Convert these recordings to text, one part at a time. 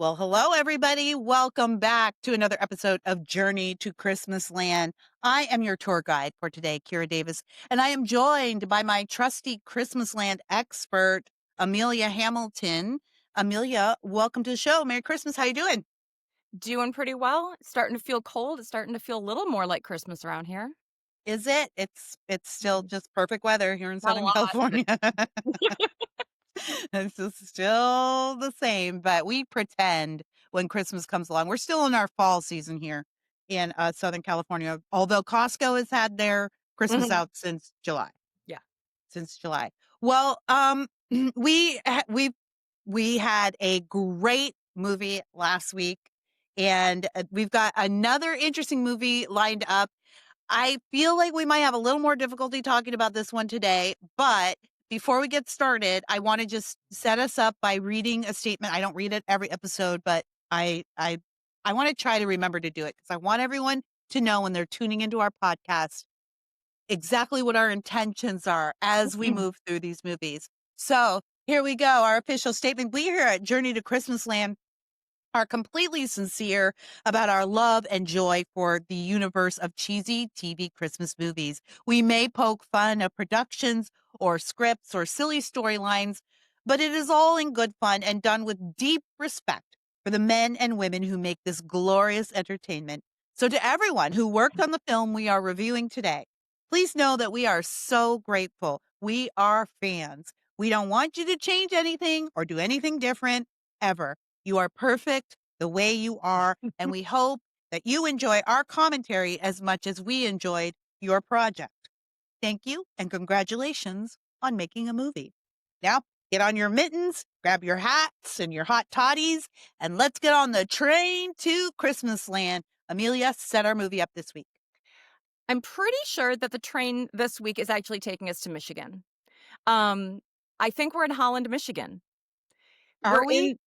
Well, hello, everybody. Welcome back to another episode of Journey to Christmasland. I am your tour guide for today, Kira Davis, and I am joined by my trusty Christmasland expert, Amelia Hamilton. Amelia, welcome to the show. Merry Christmas. How you doing? Doing pretty well. It's starting to feel cold. It's starting to feel a little more like Christmas around here. Is it? It's still just perfect weather here in Not a Southern lot, but California. It's just still the same, but we pretend when Christmas comes along. We're still in our fall season here in Southern California, although Costco has had their Christmas Mhm. out since July. Yeah. Since July. Well, we had a great movie last week, and we've got another interesting movie lined up. I feel like we might have a little more difficulty talking about this one today, but before we get started, I want to just set us up by reading a statement. I don't read it every episode, but I want to try to remember to do it because I want everyone to know when they're tuning into our podcast exactly what our intentions are as we Mhm. move through these movies. So here we go. Our official statement. We here at Journey to Christmasland are completely sincere about our love and joy for the universe of cheesy TV Christmas movies. We may poke fun at productions or scripts or silly storylines, but it is all in good fun and done with deep respect for the men and women who make this glorious entertainment. So to everyone who worked on the film we are reviewing today, please know that we are so grateful. We are fans. We don't want you to change anything or do anything different ever. You are perfect the way you are, and we hope that you enjoy our commentary as much as we enjoyed your project. Thank you and congratulations on making a movie. Now, get on your mittens, grab your hats and your hot toddies, and let's get on the train to Christmasland. Amelia, set our movie up this week. I'm pretty sure that the train this week is actually taking us to Michigan. Um, I think we're in Holland, Michigan. Are We're we? in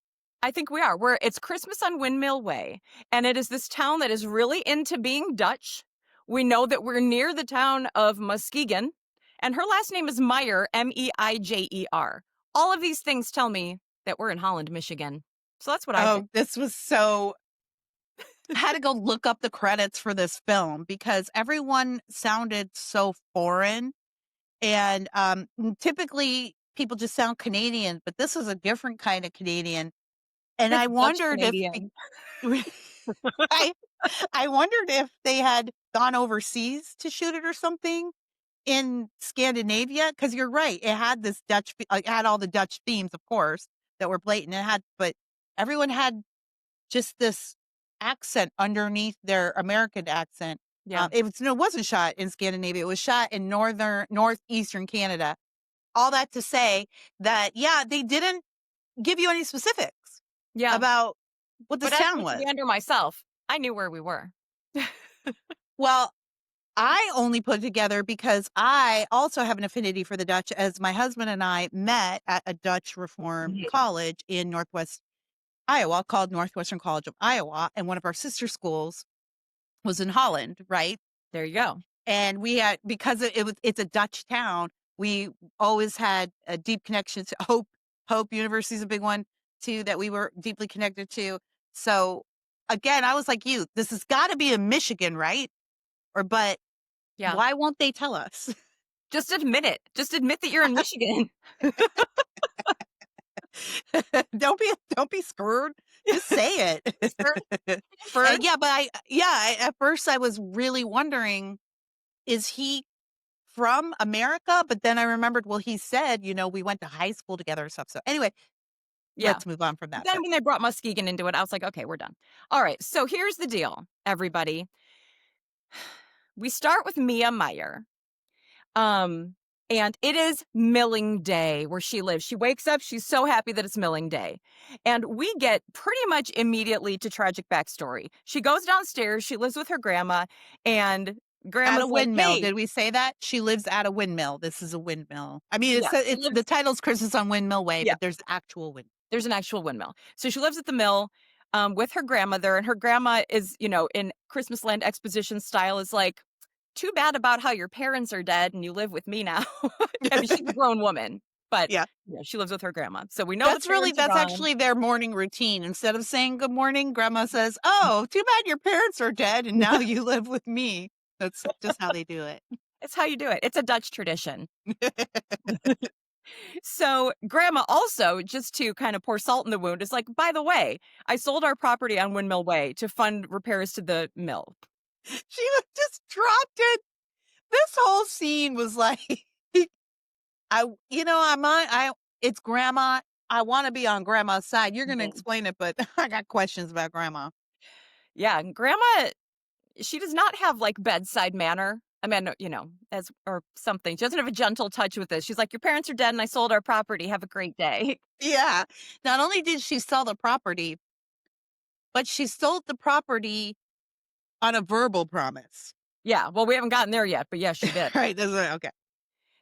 I think we are. It's Christmas on Windmill Way, and it is this town that is really into being Dutch. We know that we're near the town of Muskegon, and her last name is Meyer, Meijer. All of these things tell me that we're in Holland, Michigan. So that's what I think. Oh, this was so I had to go look up the credits for this film because everyone sounded so foreign. And typically people just sound Canadian, but this is a different kind of Canadian. And It's I Dutch wondered if Canadian. I I wondered if they had gone overseas to shoot it or something in Scandinavia. Because you're right, it had this it had all the Dutch themes, of course, that were blatant. But everyone had just this accent underneath their American accent. Yeah. It wasn't shot in Scandinavia. It was shot in northeastern Canada. All that to say that, yeah, they didn't give you any specifics Yeah. about what But this as town a was. Michigander myself, I knew where we were. Well, I only put it together because I also have an affinity for the Dutch, as my husband and I met at a Dutch Reform Mhm. college in Northwest Iowa called Northwestern College of Iowa. And one of our sister schools was in Holland, right? There you go. And we had, because it's a Dutch town, we always had a deep connection to Hope University is a big one too that we were deeply connected to. So again, I was like you, this has got to be in Michigan, right? But Yeah. why won't they tell us? Just admit it. Just admit that you're in Michigan. Don't be screwed. Just say Sir, it. Bird. And yeah, but at first I was really wondering, is he from America? But then I remembered, well, he said, we went to high school together and stuff. So anyway, Yeah. let's move on from But that. then But when they brought Muskegon into it, I was like, okay, we're done. All right. So here's the deal, everybody. We start with Mia Meyer. Um, and it is milling day where she lives. She wakes up, she's so happy that it's milling day. And we get pretty much immediately to tragic backstory. She goes downstairs, she lives with her grandma, and at a grandma's like, windmill, hey, did we say that? She lives at a windmill. This is a windmill. I mean, yeah, she it's lives, the title's Christmas on Windmill Way, yeah, but there's actual wind. there's an actual windmill. So she lives at the mill with her grandmother, and her grandma is, in Christmasland exposition style, is like, too bad about how your parents are dead and you live with me now. I mean, she's a grown woman. But Yeah. yeah, she lives with her grandma. So we know the parents are That's gone. actually their morning routine. Instead of saying good morning, grandma says, "Oh, too bad your parents are dead and now you live with me." That's just how they do it. It's how you do it. It's a Dutch tradition. So grandma also, just to kind of pour salt in the wound, is like, by the way, I sold our property on Windmill Way to fund repairs to the mill. She just dropped it. This whole scene was like, it's grandma. I want to be on grandma's side. You're going to Mhm. explain it, but I got questions about grandma. Yeah, and grandma, she does not have like bedside manner. I mean, as or something. She doesn't have a gentle touch with this. She's like, your parents are dead and I sold our property. Have a great day. Yeah. Not only did she sell the property, but she sold the property on a verbal promise. Yeah, well, we haven't gotten there yet, but yes, she did. Right. That's right. Okay.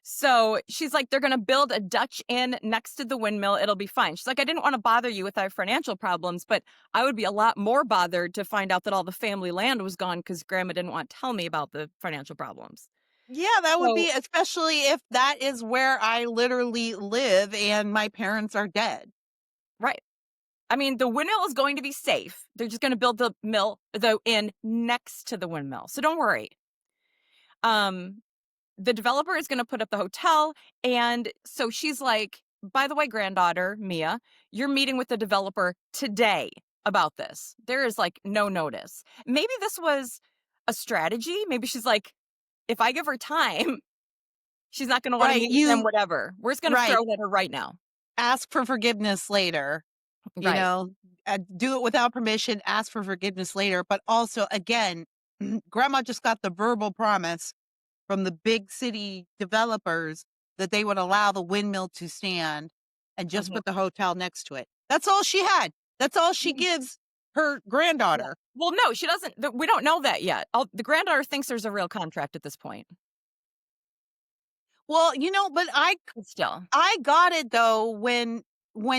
So she's like, they're going to build a Dutch inn next to the windmill. It'll be fine. She's like, I didn't want to bother you with our financial problems, but I would be a lot more bothered to find out that all the family land was gone because grandma didn't want to tell me about the financial problems. Yeah, that would So, be, especially if that is where I literally live and my parents are dead. right. I mean, the windmill is going to be safe. They're just going to build the inn next to the windmill. So don't worry. Um, the developer is going to put up the hotel. And so she's like, by the way, granddaughter, Mia, you're meeting with the developer today about this. There is like no notice. Maybe this was a strategy. Maybe she's like, if I give her time, she's not going to want to Right. meet with them, whatever. We're just going to Right. throw it at her right now. Ask for forgiveness later. You Right. know, do it without permission, ask for forgiveness later. But also, again, grandma just got the verbal promise from the big city developers that they would allow the windmill to stand and just Mhm. put the hotel next to it. That's all she had. That's all she Mhm. gives her Yeah. granddaughter. Well, no, she doesn't. We don't know that yet. The granddaughter thinks there's a real contract at this point. Well, but But still. I got it though when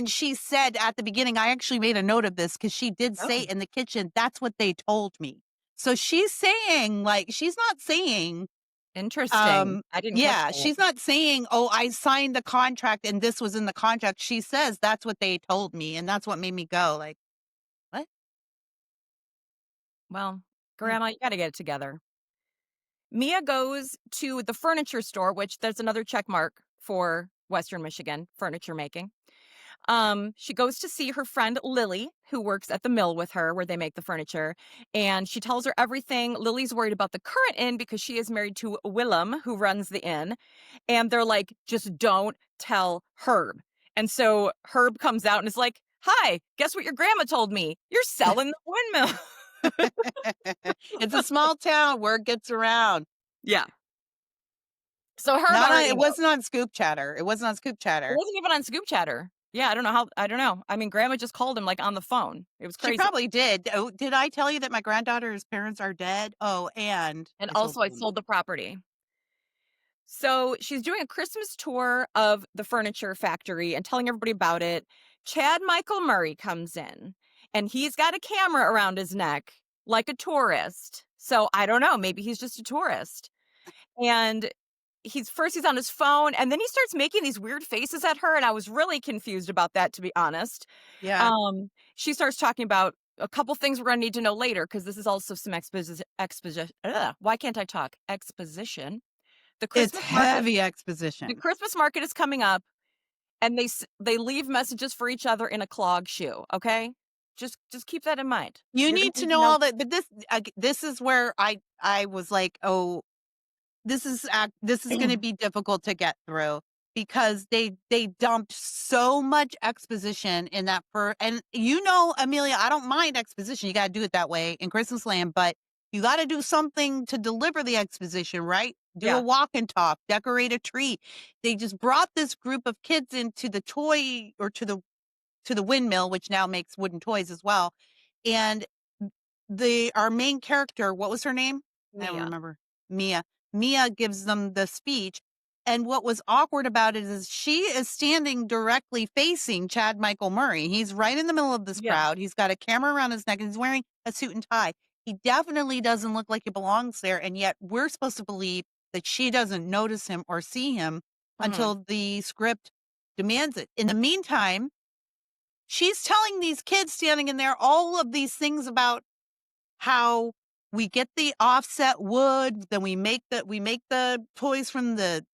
she said at the beginning, I actually made a note of this because she did say Oh, in the kitchen, that's what they told me. So she's saying, like, she's not saying, interesting. I didn't catch yeah, that. she's not saying, oh, I signed the contract and this was in the contract. She says that's what they told me, and that's what made me go, like, what? Well, Mm. grandma, you got to get it together. Mia goes to the furniture store, which there's another check mark for Western Michigan furniture making. She goes to see her friend Lily, who works at the mill with her where they make the furniture, and she tells her everything. Lily's worried about the current inn because she is married to Willem, who runs the inn, and they're like, just don't tell Herb. And so Herb comes out and is like, hi, guess what your grandma told me? You're selling the windmill. It's a small town, word gets around. Yeah. So Herb Not on, already it knows. wasn't on Scoop Chatter. It wasn't on Scoop It Chatter. wasn't even on Scoop Chatter. Yeah, I don't know. I mean, grandma just called him like on the phone. It was She crazy. probably did. Oh, did I tell you that my granddaughter's parents are dead? Oh, and And I sold also the I windmill. sold the property. So she's doing a Christmas tour of the furniture factory and telling everybody about it. Chad Michael Murray comes in and he's got a camera around his neck like a tourist. So I don't know, maybe he's just a tourist. And he's on his phone and then he starts making these weird faces at her and I was really confused about that, to be honest. Yeah. She starts talking about a couple things we're going to need to know later because this is also some exposition. Why can't I talk? Exposition. The It's Christmas market heavy the exposition. Christmas market is coming up and they leave messages for each other in a clog shoe, okay? Just keep that in mind. You You're going need to to need to know know. all that, but this is where I was like, "Oh, this is gonna be difficult to get through," because they dumped so much exposition in that and Amelia, I don't mind exposition, you gotta do it that way in Christmas Land, but you gotta do something to deliver the exposition, right? Do a Yeah. walk and talk, decorate a tree. They just brought this group of kids into the toy or to the windmill, which now makes wooden toys as well. And our main character, what was her name? I don't Mia. remember. Mia. Mia gives them the speech. And what was awkward about it is she is standing directly facing Chad Michael Murray. He's right in the middle of this Yeah. crowd. He's got a camera around his neck and he's wearing a suit and tie. He definitely doesn't look like he belongs there. And yet we're supposed to believe that she doesn't notice him or see him Mhm. until the script demands it. In the meantime, she's telling these kids standing in there all of these things about how we get the offset wood, then we make the toys from the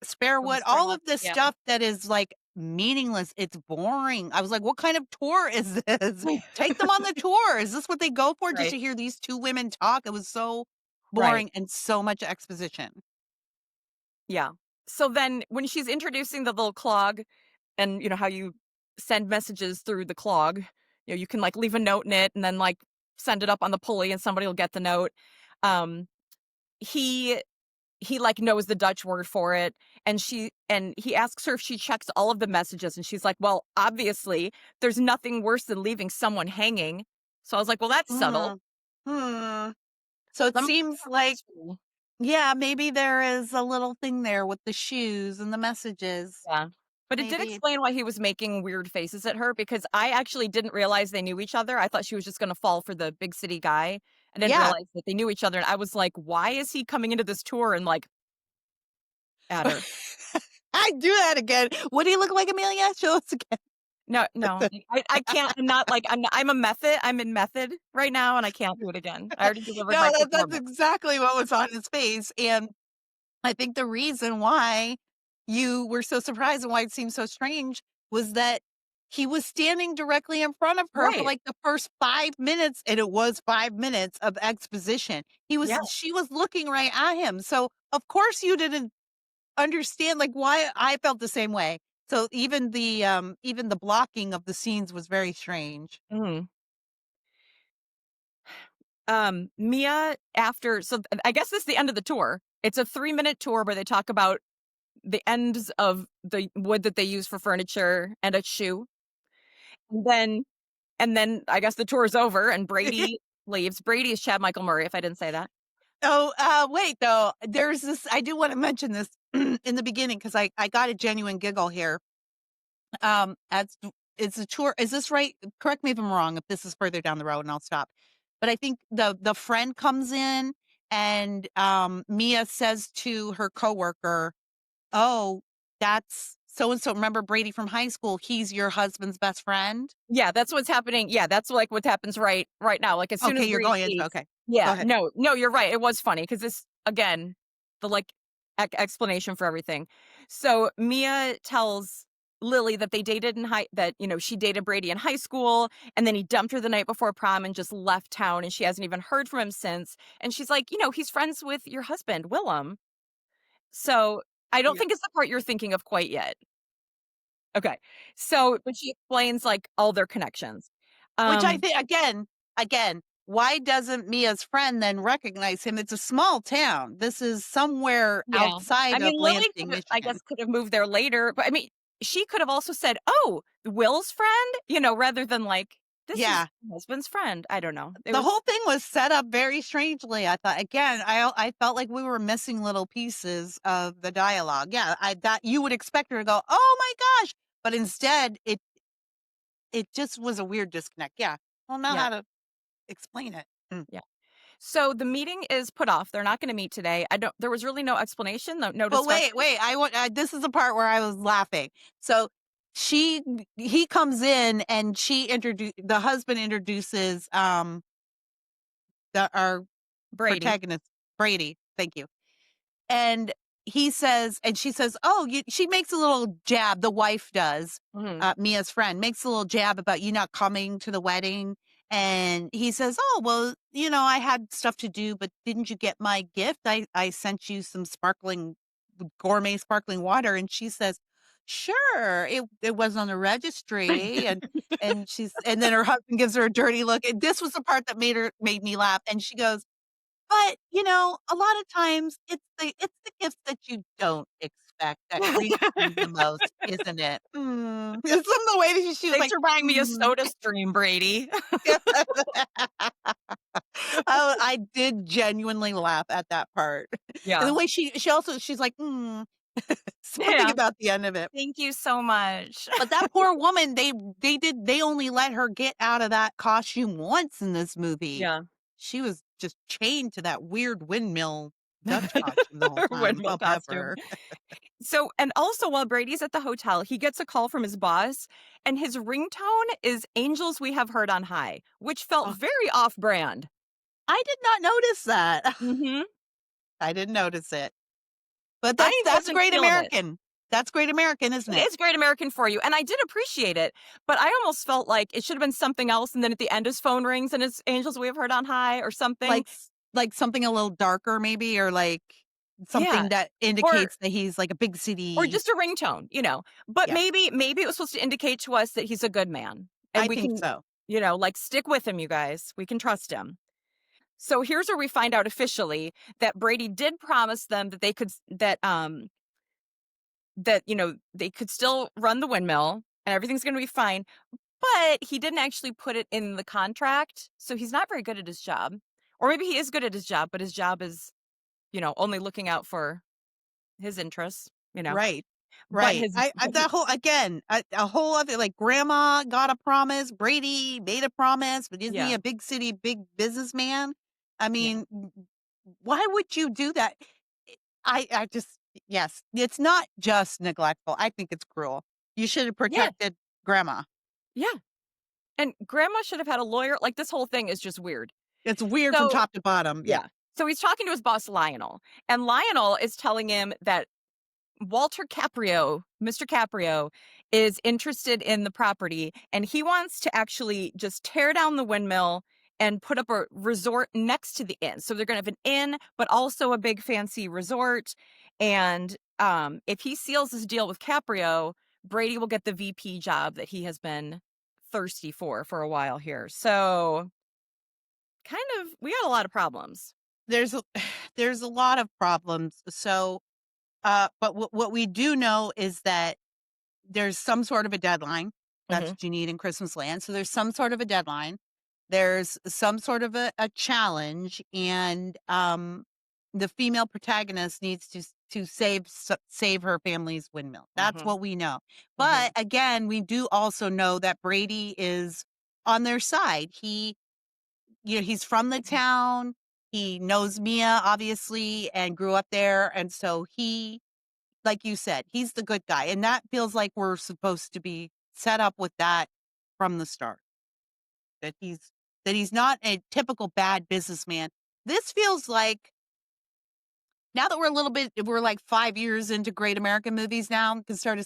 spare From the wood, all scrap. of this Yeah. stuff that is like meaningless. It's boring. I was like, what kind of tour is this? Take them on the tour. Is this what they go for? Just Right. to hear these two women talk? It was so Right. boring and so much exposition. Yeah. So then when she's introducing the little clog and how you send messages through the clog, you can like leave a note in it and then like send it up on the pulley and somebody will get the note. Um, he he like knows the Dutch word for it and he asks her if she checks all of the messages and she's like, "Well, obviously, there's nothing worse than leaving someone hanging." So I was like, "Well, that's subtle." Hmm. Hmm. So it Some seems like, yeah, maybe there is a little thing there with the shoes and the messages. Yeah. But it did Maybe. explain why he was making weird faces at her because I actually didn't realize they knew each other. I thought she was just gonna fall for the big city guy. I didn't Yeah. realize that they knew each other, and I was like, "Why is he coming into this tour and, like, at her?" I'd do that again. Would he look like Amelia? Show us again. No, no, I can't. I'm not like I'm a method. I'm in method right now, and I can't do it again. I already delivered my No, that's performance. exactly what was on his face, and I think the reason why you were so surprised and why it seemed so strange was that he was standing directly in front of her for, Right. like, the first 5 minutes, and it was 5 minutes of exposition. Yeah. She was looking right at him, so, of course, you didn't understand, like, why I felt the same way. So even the blocking of the scenes was very strange. Mhm. Mia after so I guess this is the end of the tour. It's a 3-minute tour where they talk about the ends of the wood that they use for furniture and a shoe. And then I guess the tour is over and Brady leaves. Brady is Chad Michael Murray, if I didn't say that. Oh, wait, though, there's this I do wanna mention this in the beginning because I got a genuine giggle here. As it's a tour is this right? Correct me if I'm wrong, if this is further down the road, and I'll stop. But I think the friend comes in and, Mia says to her coworker, "Oh, that's so and so. Remember Brady from high school? He's your husband's best friend?" Yeah, that's what's happening. Yeah, that's like what happens right now. Like as soon Okay, as you're Brady going into leaves. okay. Go Yeah, ahead. no, you're right. It was funny because this again, the like explanation for everything. So Mia tells Lily that they dated in high that she dated Brady in high school and then he dumped her the night before prom and just left town and she hasn't even heard from him since. And she's like, he's friends with your husband, Willem. So I don't Yeah. think it's the part you're thinking of quite yet. Okay. So, but she explains like all their connections. Which I Um, think again, why doesn't Mia's friend then recognize him? It's a small town. This is somewhere yeah. I outside mean, of Lily Lansing, I guess Michigan. could have moved there later, but I mean, she could have also said, "Oh, Will's friend," rather than like, "This is Yeah. my husband's friend." I don't know. It The whole was thing was set up very strangely. I thought again, I felt like we were missing little pieces of the dialogue. Yeah, I that you would expect her to go, "Oh my gosh," but instead it just was a weird disconnect. Yeah, I don't know yeah, how to explain it. Mm. yeah. So the meeting is put off. They're not going to meet today. I don't. There was really no explanation, no But discussion. wait, I want. This is the part where I was laughing. So she he comes in and the husband introduces the our Brady. protagonist Brady. Thank you. And he says and she says, "Oh, she makes a little jab, the wife does, Hmm. Mia's friend, makes a little jab about you not coming to the wedding." And he says, "Oh, well, I had stuff to do, but didn't you get my gift? I sent you some gourmet sparkling water." And she says, "Sure, it was on the registry." And then her husband gives her a dirty look. And this was the part that made me laugh. And she goes, "But, a lot of times it's the gifts that you don't expect that reach you the most, isn't it?" Mm. Some of the way that she was Thanks like, for buying me a "Mm." Soda Stream, Brady. Oh, I did genuinely laugh at that part. And Yeah. the way she's like, "Mm." Something Yeah. about the end of it. Thank you so much. But that poor woman, they only let her get out of that costume once in this movie. Yeah. She was just chained to that weird windmill Dutch costume the whole Her time. windmill Well, costume. Pepper. So, and also while Brady's at the hotel, he gets a call from his boss, and his ringtone is Angels We Have Heard on High, which felt Oh, very off brand. I did not notice that. Hmm. I didn't notice it. But I that's wasn't great feeling it. American. That's great American, isn't it? It's Great American for you, and I did appreciate it, but I almost felt like it should have been something else, and then at the end his phone rings and it's Angels We Have Heard on High or something. Like something a little darker maybe, or like Yeah. something that Or indicates that he's like a big or city. just a ringtone, but Yeah, maybe it was supposed to indicate to us that he's a good man, and I we think can, so. like, stick with him, you guys. We can trust him. So here's where we find out officially that Brady did promise them that they could they could still run the windmill and everything's going to be fine, but he didn't actually put it in the contract. So he's not very good at his job. Or maybe he is good at his job, but his job is, only looking out for his interests. Right. But Right. his I but that whole again, a whole other like grandma got a promise, Brady made a promise, but isn't he yeah. a big city, big businessman? I Yeah. mean, why would you do that? I just yes, it's not just neglectful. I think it's cruel. You should have Yeah. protected grandma. Yeah. And grandma should have had a lawyer. Like, this whole thing is just weird. It's weird from So, top to bottom. Yeah. yeah. So he's talking to his boss, Lionel, and Lionel is telling him that Walter Caprio, Mr. Caprio, is interested in the property and he wants to actually just tear down the windmill and put up a resort next to the inn. So they're going to have an inn, but also a big fancy resort. And if he seals this deal with Caprio, Brady will get the VP job that he has been thirsty for a while here. So we got a lot of problems. There's a there's a lot of problems. So but what we do know is that there's some sort of a deadline. That's Hmm. what you need in Christmas land. So there's some sort of a deadline. There's some sort of a challenge, and the female protagonist needs to save her family's windmill. That's Hmm. what we know. Hmm. But again, we do also know that Brady is on their side. He's from the town. He knows Mia obviously and grew up there, and so he, like you said, he's the good guy, and that feels like we're supposed to be set up with that from the start, that he's not a typical bad businessman. This feels like now that we're like 5 years into great American movies now, we can start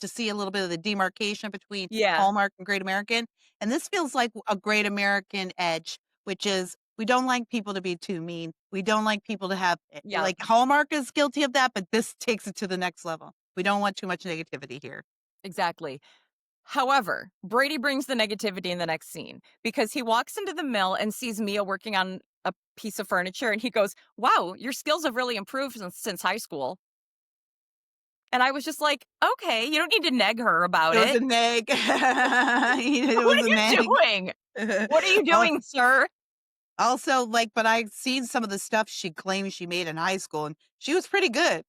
to see a little bit of the demarcation between Yeah. Hallmark and Great American, and this feels like a Great American edge, which is we don't like people to be too mean. We don't like people to have Yeah. like Hallmark is guilty of that, but this takes it to the next level. We don't want too much negativity here. Exactly. However, Brady brings the negativity in the next scene because he walks into the mill and sees Mia working on a piece of furniture and he goes, "Wow, your skills have really improved since high school." And I was just like, "Okay, you don't need to neg her about It was it." a nag. It What was are a you nag. doing? What are you Al doing, sir? Also, like, but I've seen some of the stuff she claims she made in high school, and she was pretty good.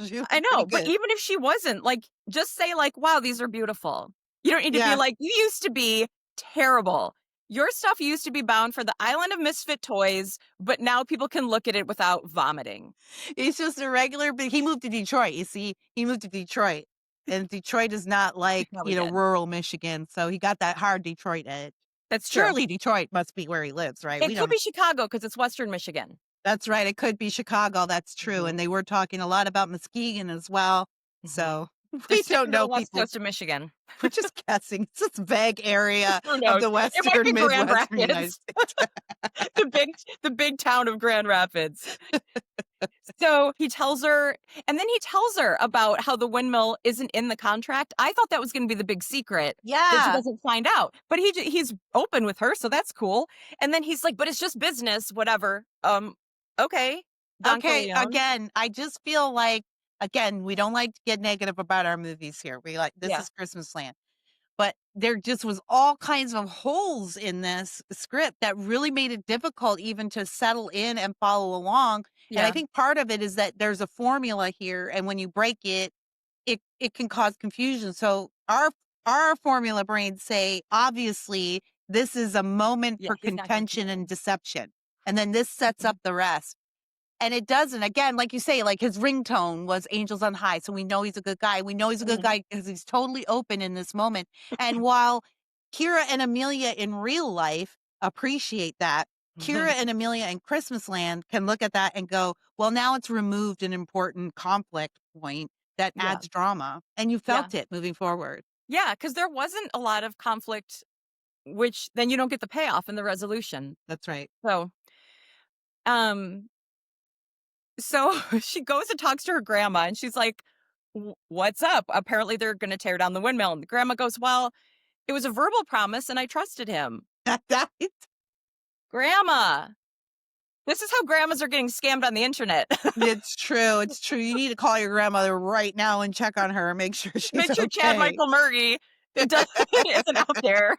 She was I pretty know, but good. even if she wasn't, like, just say like, "Wow, these are beautiful." You don't need to be Yeah. like, "You used to be terrible. Your stuff used to be bound for the island of misfit toys, but now people can look at it without vomiting." He's just a regular, but he moved to Detroit, you see? He moved to Detroit, and Detroit is not He like, probably did. rural Michigan, so he got that hard Detroit edge. That's true. Surely Detroit must be where he lives, right? It We could don't. be Chicago because it's Western Michigan. That's right, it could be Chicago, that's true, and Mhm, they were talking a lot about Muskegon as well, mhm. so we Just don't sticking to the know West people. Coast of Michigan. We're just guessing. It's this vague area Who of knows? the It might be Western Grand Midwestern United Rapids, States. the big town of Grand Rapids. So he tells her about how the windmill isn't in the contract. I thought that was gonna be the big secret that she Yeah. doesn't find out, but he's open with her, so that's cool, and then he's like, "But it's just business, whatever." Okay, Don Okay, Corleone. again, I just feel like again, we don't like to get negative about our movies here. We like this Yeah, is Christmas Land. But there just was all kinds of holes in this script that really made it difficult even to settle in and follow along. And I yeah, think part of it is that there's a formula here, and when you break it, it can cause confusion. So our formula brains say, obviously, this is a moment yeah, for he's not gonna contention and complain. deception. And then this sets up the rest. And it doesn't. Again, like you say, like his ringtone was Angels on High. So we know he's a good guy. We know he's a good Mhm. guy because he's totally open in this moment. And while Kira and Amelia in real life appreciate that, Kira and Amelia in Christmasland can look at that and go, well, now it's removed an important conflict point that Yeah. adds drama. And you Yeah. felt it moving forward. Yeah, because there wasn't a lot of conflict, which then you don't get the payoff in the resolution. That's right. So, um, so she goes and talks to her grandma, and she's like, What's up? Apparently, they're going to tear down the windmill." And the grandma goes, "Well, it was a verbal promise, and I trusted him." That Grandma, this is how grandmas are getting scammed on the internet. It's true. It's true. You need to call your grandmother right now and check on her and make sure she's Make sure Chad okay. Michael Murray isn't out there.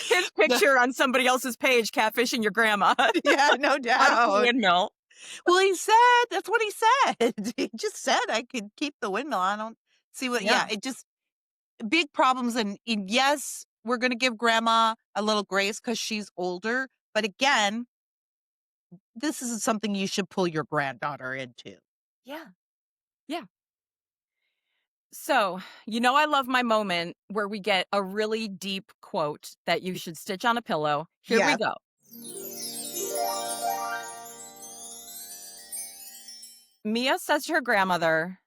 His No, picture on somebody else's page catfishing your grandma yeah, no out of the doubt. windmill. Well, he said that's what he said. He just said I could keep the windmill. I don't see what. Yeah. Yeah, it just big problems. And yes, we're going to give grandma a little grace because she's older. But again, this isn't something you should pull your granddaughter into. Yeah. Yeah. So, I love my moment where we get a really deep quote that you should stitch on a pillow. Here we Yes. go. Mia says to her grandmother,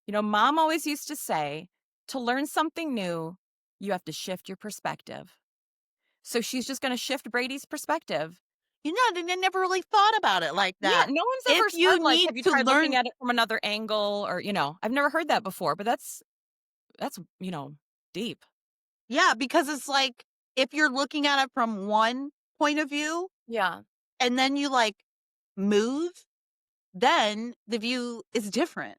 Mom always used to say, to learn something new, you have to shift your perspective. So she's just going to shift Brady's perspective. They never really thought about it like Yeah, that. no one's If ever you said, like, need have you to tried looking learn, at it from another angle? Or, I've never heard that before, but that's deep. yeah, because it's like if you're looking at it from one point of view Yeah. and then you like move, then the view is different.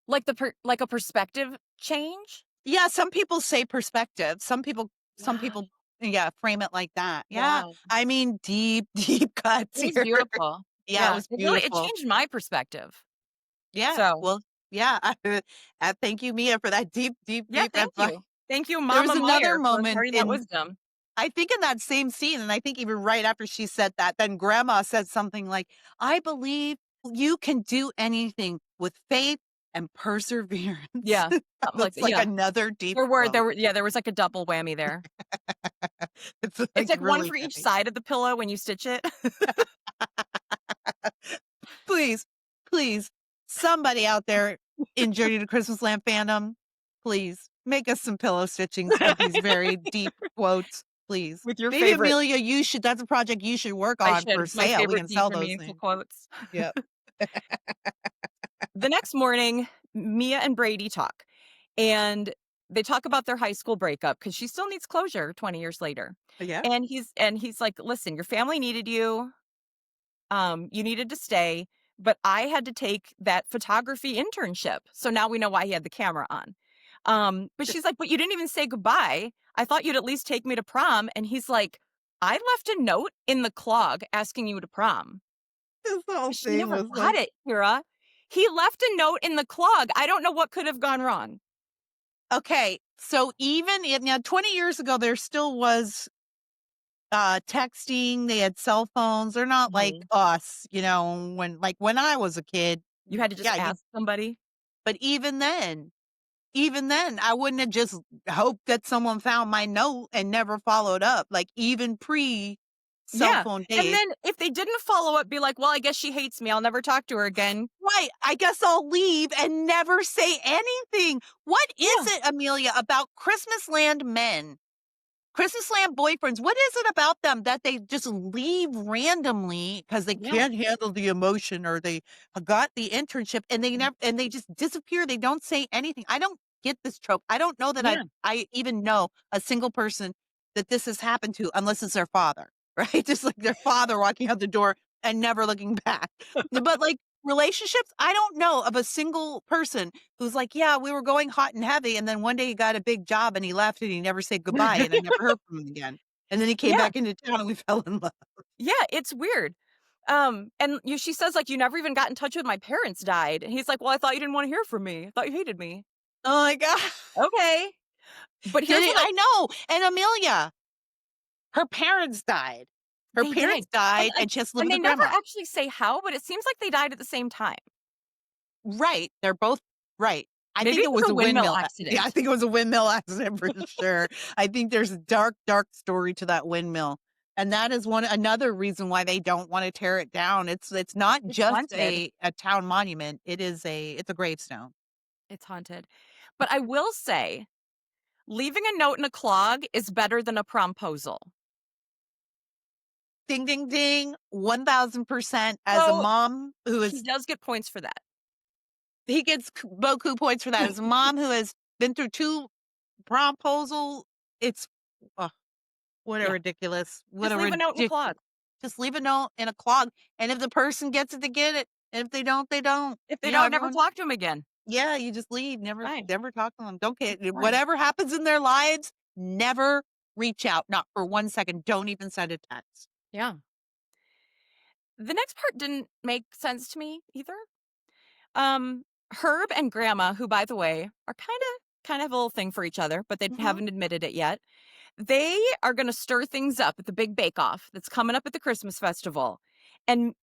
Like like a perspective change? Yeah, some people say perspective. Some Wow. people yeah, frame it like that. Yeah. Wow. I mean deep, deep cuts It was here. beautiful. Yeah, it Yeah. was It beautiful. changed my perspective. Yeah. So, Well, yeah. Thank you, Mia, for that deep, deep, yeah, deep thank advice. you. Thank you, There was Mama another Meyer, for moment imparting that in wisdom. I think in that same scene, and I think even right after she said that, then grandma said something like, I believe you can do anything with faith and perseverance. Yeah. Something like That's that. like Yeah. another deep There were quote. there were yeah, there was like a double whammy there. It's It's like like one really for each funny. side of the pillow when you stitch it. Please, please, somebody out there in Journey to Christmas Land fandom, please make us some pillow stitchings of these very deep quotes, please. With your Maybe favorite Amelia, that's a project you should work I on should for with my sale. We favorite can deep sell and those meaningful things. quotes. Yep. The next morning, Mia and Brady talk, and they talk about their high school breakup because she still needs closure 20 years later. Yeah. And he's like, "Listen, your family needed you. You needed to stay, but I had to take that photography internship." So now we know why he had the camera on. But she's like, "But you didn't even say goodbye. I thought you'd at least take me to prom." And he's like, "I left a note in the clog asking you to prom." This whole She thing never was got like, it, Kira. He left a note in the clog. I don't know what could have gone wrong. okay, so even now 20 years ago, there still was texting, they had cell phones. They're not like Mhm. us, when I was a kid. You had to just Yeah, ask somebody. but even then, I wouldn't have just hoped that someone found my note and never followed up. Like even pre cell Yeah. phone And days. then if they didn't follow up, be like, "Well, I guess she hates me. I'll never talk to her again." Right. I guess I'll leave and never say anything. What is Yeah. it, Amelia, about Christmas land men? Christmas land boyfriends, what is it about them that they just leave randomly because they Yeah. can't handle the emotion or they got the internship and they just disappear. They don't say anything. I don't get this trope. I don't know that Yeah. I even know a single person that this has happened to unless it's their father, right? Just like their father walking out the door and never looking back. But like relationships, I don't know of a single person who's like, yeah, we were going hot and heavy, and then one day he got a big job and he left and he never said goodbye, and I never heard from him again. And then he came Yeah. back into town and we fell in love. Yeah, it's weird. And she says, like, "You never even got in touch with my parents died." And he's like, "Well, I thought you didn't want to hear from me. I thought you hated me." Oh my god. Okay. But Did here's he what I know, and Amelia, her parents died. Her They did. parents died, and she has to live And with they her never grandma. actually say how, but it seems like they died at the same time. Right. They're both right. I Maybe think it it was was a a windmill windmill. Yeah, I accident. think it was a windmill accident for sure. I think there's a dark, dark story to that windmill. And that is another reason why they don't want to tear it down. It's not It's just haunted. a town monument. It's a gravestone. It's haunted. But I will say, leaving a note in a clog is better than a promposal. Ding ding ding. 1000% as a So mom who he is does get points for that. he gets beaucoup points for that. As a mom who has been through 2 promposal, it's what a Yeah. ridiculous, what Just a leave a note in the ridiculous. clog. Just leave a note in a clog, and if the person gets it, they get it, and if they don't, they don't. If they You know, don't, never everyone talk to him again. yeah, you just leave, never Fine. never talk to them. Don't care It's fine. whatever happens in their lives, never reach out, not for 1 second, don't even send a text. Yeah. The next part didn't make sense to me either. Herb and Grandma, who by the way are kind of have a little thing for each other, but they Mhm. haven't admitted it yet. They are going to stir things up at the big bake off that's coming up at the Christmas festival. And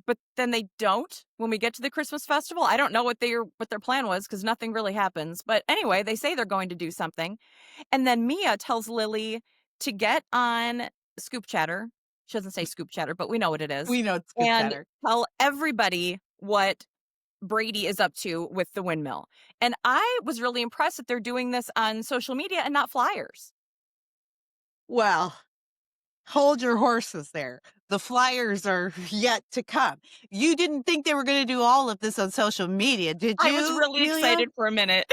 but then they don't when we get to the Christmas festival. I don't know what their plan was cuz nothing really happens. But anyway, they say they're going to do something. And then Mia tells Lily to get on Scoop Chatter. She doesn't say Scoop Chatter, but we know what it is. We know it's good And chatter. tell everybody what Brady is up to with the windmill. And I was really impressed that they're doing this on social media and not flyers. Well, hold your horses there. The flyers are yet to come. You didn't think they were gonna do all of this on social media, did I was you, really Amelia? excited for a minute.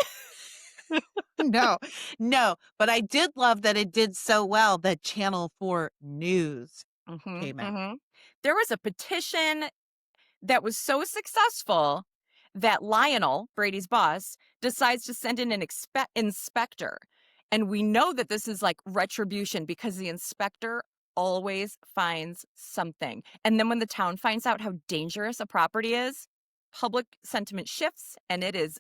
No, no, but I did love that it did so well that Channel 4 News Mhm, came out. mhm. There was a petition that was so successful that Lionel, Brady's boss, decides to send in an inspector. And we know that this is like retribution because the inspector always finds something. And then when the town finds out how dangerous a property is, public sentiment shifts and it is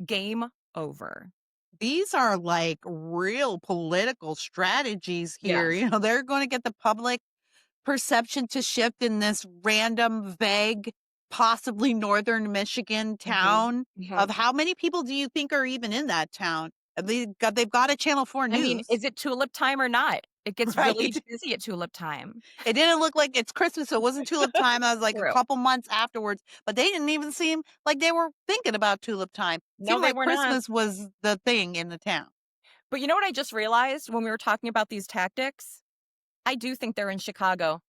game over. These are like real political strategies here. Yes. You know, they're going to get the public perception to shift in this random, vague, possibly northern Michigan Mhm, town. mhm. Of how many people do you think are even in that town? They've got a Channel 4 I mean, News, is it tulip time or not? It gets really right? busy at tulip time. It didn't look like it's Christmas, so it wasn't tulip time. I was like a True. couple months afterwards, but they didn't even seem like they were thinking about tulip time. No, Seemed they like were not. Christmas was the thing in the town. But you know what I just realized when we were talking about these tactics? I do think they're in Chicago.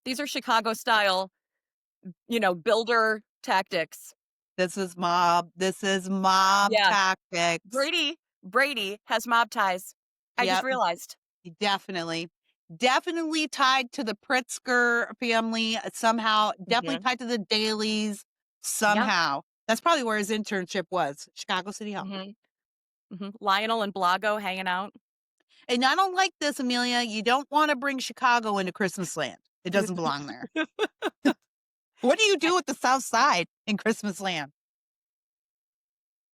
These are Chicago style, builder tactics. This is mob Yeah. tactics. Brady has mob ties. I just Yep, realized. definitely. Definitely tied to the Pritzker family somehow. Definitely Mhm. tied to the Dailies Yep. somehow. That's probably where his internship was, Chicago City Hall. Mhm. Mhm. Lionel and Blago hanging out. And I don't like this, Amelia. You don't want to bring Chicago into Christmas land. It doesn't belong there. What do you I do with the South Side in Christmas land?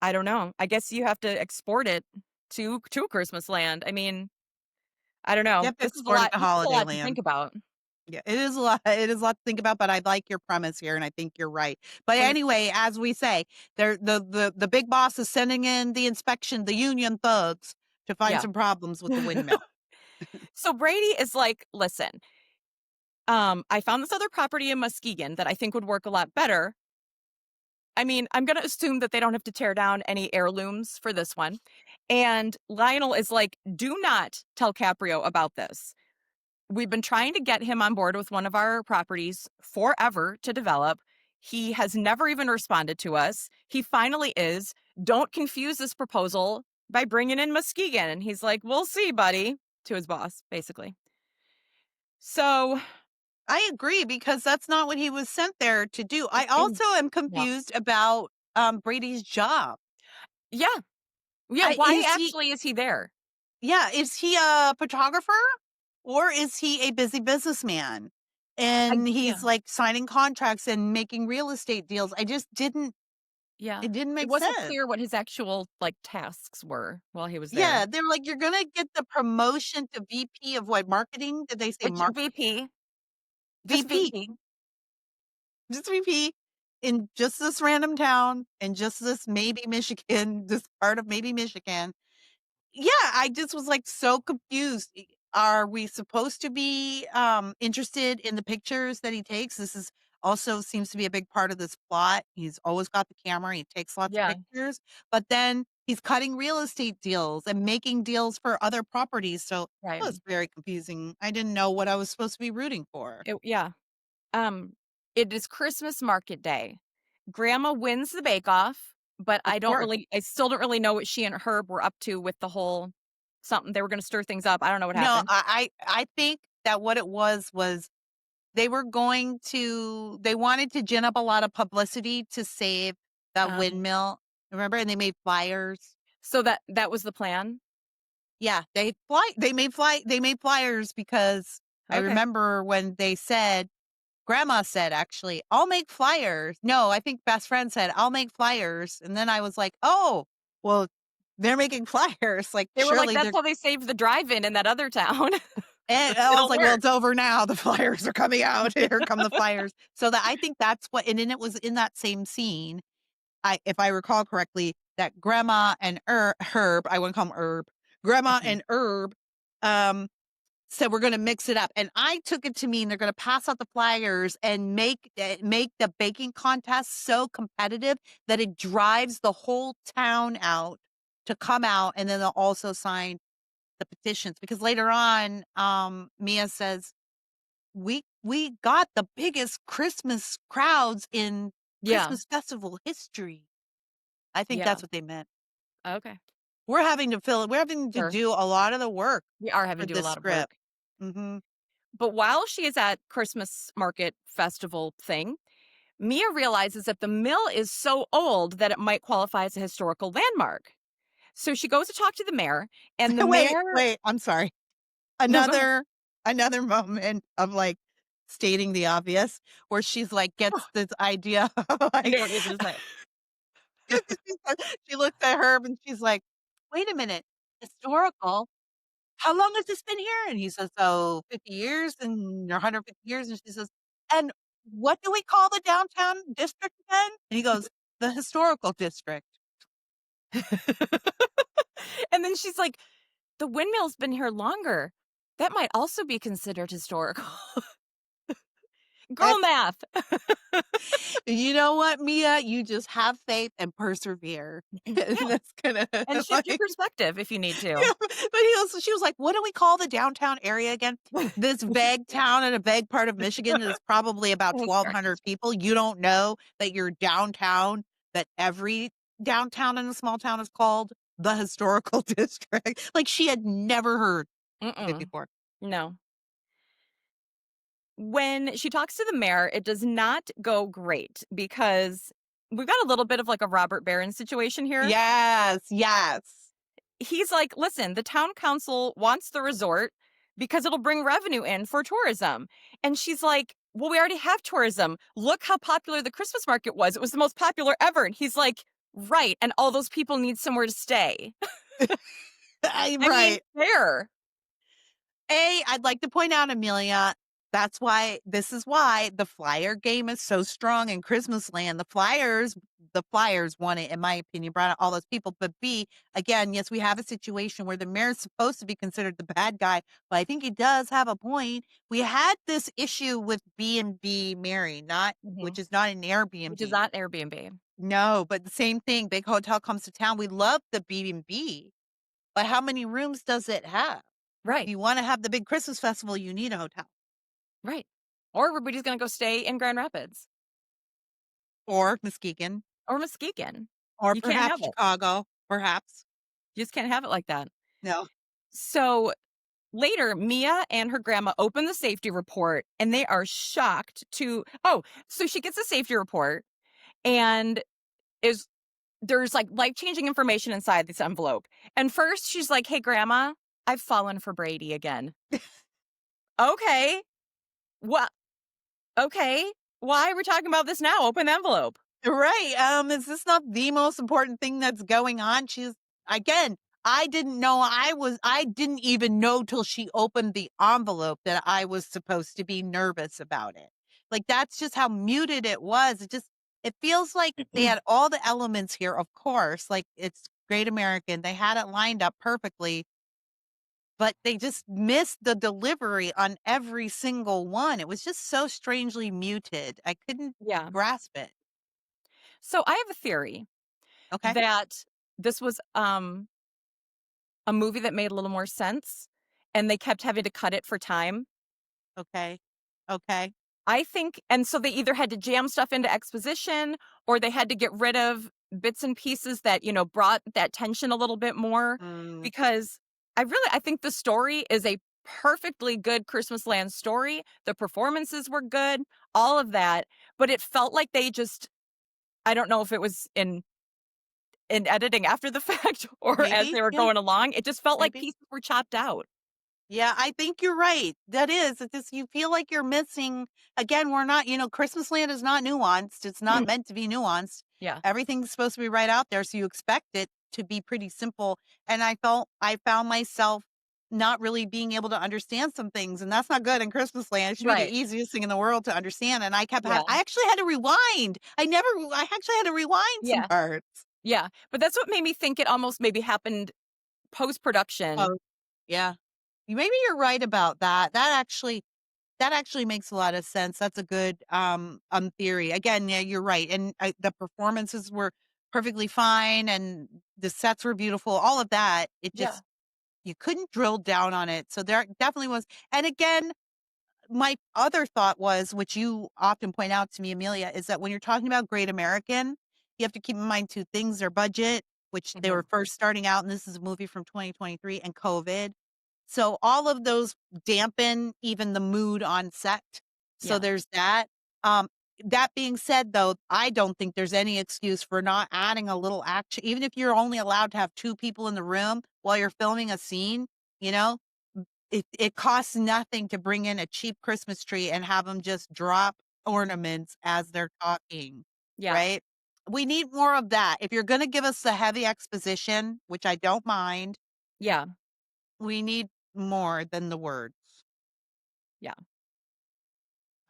I don't know. I guess you have to export it to Christmas land. I mean, I don't You know. have to export it to This is a Holiday lot to Land. think about. Yeah, it is a lot. It is a lot to think about, but I like your premise here, and I think you're right. But And anyway, as we say, the big boss is sending in the inspection, the union thugs, to find yeah. some problems with the windmill. So Brady is like, "Listen, I found this other property in Muskegon that I think would work a lot better. I mean, I'm going to assume that they don't have to tear down any heirlooms for this one." And Lionel is like, "Do not tell Caprio about this. We've been trying to get him on board with one of our properties forever to develop. He has never even responded to us. He finally is. Don't confuse this proposal by bringing in Muskegon." And he's like, "We'll see, buddy," to his boss, basically. So, I agree because that's not what he was sent there to do. I and- also am yeah. confused about Brady's job. Yeah. Yeah. Why Is he? actually is he there? Yeah, is he a photographer or is he a busy businessman? And Yeah. he's like signing contracts and making real estate deals. I just didn't. Yeah. It didn't It make wasn't sense. clear what his actual, like, tasks were while he was there. Yeah, they're like, "You're gonna get the promotion to VP of what, marketing?" Did they say Which VP, just VP, VP. just VP in just this random town, in just this maybe Michigan, this part of maybe Michigan. Yeah, I just was, like, so confused. Are we supposed to be, interested in the pictures that he takes? This is also seems to be a big part of this plot. He's always got the camera, he takes lots of Yeah, pictures, but then he's cutting real estate deals and making deals for other properties, so right. it was very confusing. I didn't know what I was supposed to be rooting for. Yeah. Um, it is Christmas market day. Grandma wins the bake off, but Of course. I still don't really know what she and Herb were up to with the whole something they were gonna stir things up. I don't know what No, happened. I think that what it was they wanted to gin up a lot of publicity to save that Um, windmill, remember? And they made flyers. so that was the plan? Yeah, they made flyers because I Okay. remember when they said grandma said, actually, "I'll make flyers." No, I think best friend said, "I'll make flyers." And then I was like, "Oh, well, they're making flyers, like, They were like, surely "That's they're." how they saved the drive-in in that other town." And I was It'll like, "Well, work. it's over now. The flyers are coming out. Here come the flyers." So that I think that's what, and then it was in that same scene, if I recall correctly, that grandma and Herb, I wouldn't call him Herb, grandma Okay. and Herb, um, said, "We're gonna mix it up." And I took it to mean they're gonna pass out the flyers and make the baking contest so competitive that it drives the whole town out to come out, and then they'll also sign the petitions, because later on, Mia says, "We got the biggest Christmas crowds in Yeah, Christmas festival history." I think yeah. that's what they meant. Okay. We're having to Sure. do a lot of the work We are for having to do a this lot of script. work. Mhm. But while she is at Christmas market festival thing, Mia realizes that the mill is so old that it might qualify as a historical landmark. So she goes to talk to the mayor, and the mayor. Wait, I'm sorry. No, go ahead. Another another moment of, like, stating the obvious, where she's, like, gets this idea of, You like, don't need to say it. she looks at Herb and she's like, "Wait a minute, historical? How long has this been here?" And he says, "Oh, 50 years and or 150 years." And she says, "And what do we call the downtown district again?" And he goes, "The historical district." And then she's like, "The windmill's been here longer. That might also be considered historical." Girl math. You know what, Mia? You just have faith and persevere. And Yeah, that's gonna and shift your like, perspective if you need to. yeah, but she was like, "What do we call the downtown area again?" This vague town in a vague part of Michigan that is probably about That's fair. 1,200 people. You don't know that you're downtown, that every downtown in a small town is called the historical district. Like, she had never heard of it Mm-mm. before. No. When she talks to the mayor, it does not go great because we've got a little bit of like a Robert Barron situation here. Yes, yes. He's like, listen, the town council wants the resort because it'll bring revenue in for tourism. And she's like, well, we already have tourism. Look how popular the Christmas market was. It was the most popular ever. And he's like, right. And all those people need somewhere to stay. I mean, Right. fair. I'd like to point out, Amelia, this is why the flyer game is so strong in Christmas Land. The Flyers won it, in my opinion, brought out all those people. But B, again, yes, we have a situation where the mayor's supposed to be considered the bad guy, but I think he does have a point. We had this issue with B&B Mary, not Mhm. which is not an Which is Airbnb. not Airbnb. No, but the same thing. Big hotel comes to town. We love the B&B, but how many rooms does it have? If Right. you wanna have the big Christmas festival, you need a hotel, Right. Or everybody's going to go stay in Grand Rapids or Muskegon, or Muskegon. or You can't perhaps have it. Chicago, perhaps. You just can't have it like that. No. So later, Mia and her grandma open the safety report and they are shocked to. Oh, so she gets a safety report and is there's like life-changing information inside this envelope. And first she's like, "Hey grandma, I've fallen for Brady again." Okay. What? Okay. Why are we talking about this now? Open the envelope. Right. Is this not the most important thing that's going on? She's again, I didn't even know till she opened the envelope that I was supposed to be nervous about it. Like that's just how muted it was. It feels like they had all the elements here, of course, like it's Great American. They had it lined up perfectly, but they just missed the delivery on every single one. It was just so strangely muted. I couldn't Yeah. grasp it. So I have a theory Okay. that this was a movie that made a little more sense and they kept having to cut it for time. Okay. Okay. I think, and so they either had to jam stuff into exposition or they had to get rid of bits and pieces that, brought that tension a little bit more Mm, because I think the story is a perfectly good Christmas Land story. The performances were good, all of that, but it felt like they just I don't know if it was in editing after the fact or as maybe. they were Yeah, going along. It just felt like maybe. pieces were chopped out. Yeah, I think you're right. That is, it just you feel like you're missing again, we're not, Christmas Land is not nuanced. It's not meant to be nuanced. Yeah. Everything's supposed to be right out there, so you expect it to be pretty simple. And I found myself not really being able to understand some things, and that's not good in Christmas Land. It should be the Right. easiest thing in the world to understand. And Yeah. I actually had to rewind. I actually had to rewind some Yeah. parts. Yeah. But that's what made me think it almost maybe happened post-production. Oh, yeah. Maybe you're right about that. That actually makes a lot of sense. That's a good, theory. Again, yeah, you're right, and the performances were perfectly fine, and the sets were beautiful, all of that. Yeah. You couldn't drill down on it, so there definitely was and again, my other thought was, which you often point out to me, Amelia, is that when you're talking about Great American, you have to keep in mind 2 things, their budget, which they were Mhm. first starting out, and this is a movie from 2023, and COVID. So all of those dampen even the mood on set. So Yeah. there's that. Um, that being said, though, I don't think there's any excuse for not adding a little action, even if you're only allowed to have 2 people in the room while you're filming a scene, you know? It costs nothing to bring in a cheap Christmas tree and have them just drop ornaments as they're talking, Yeah. right? We need more of that. If you're gonna give us the heavy exposition, which I don't mind, Yeah. we need more than the words. Yeah.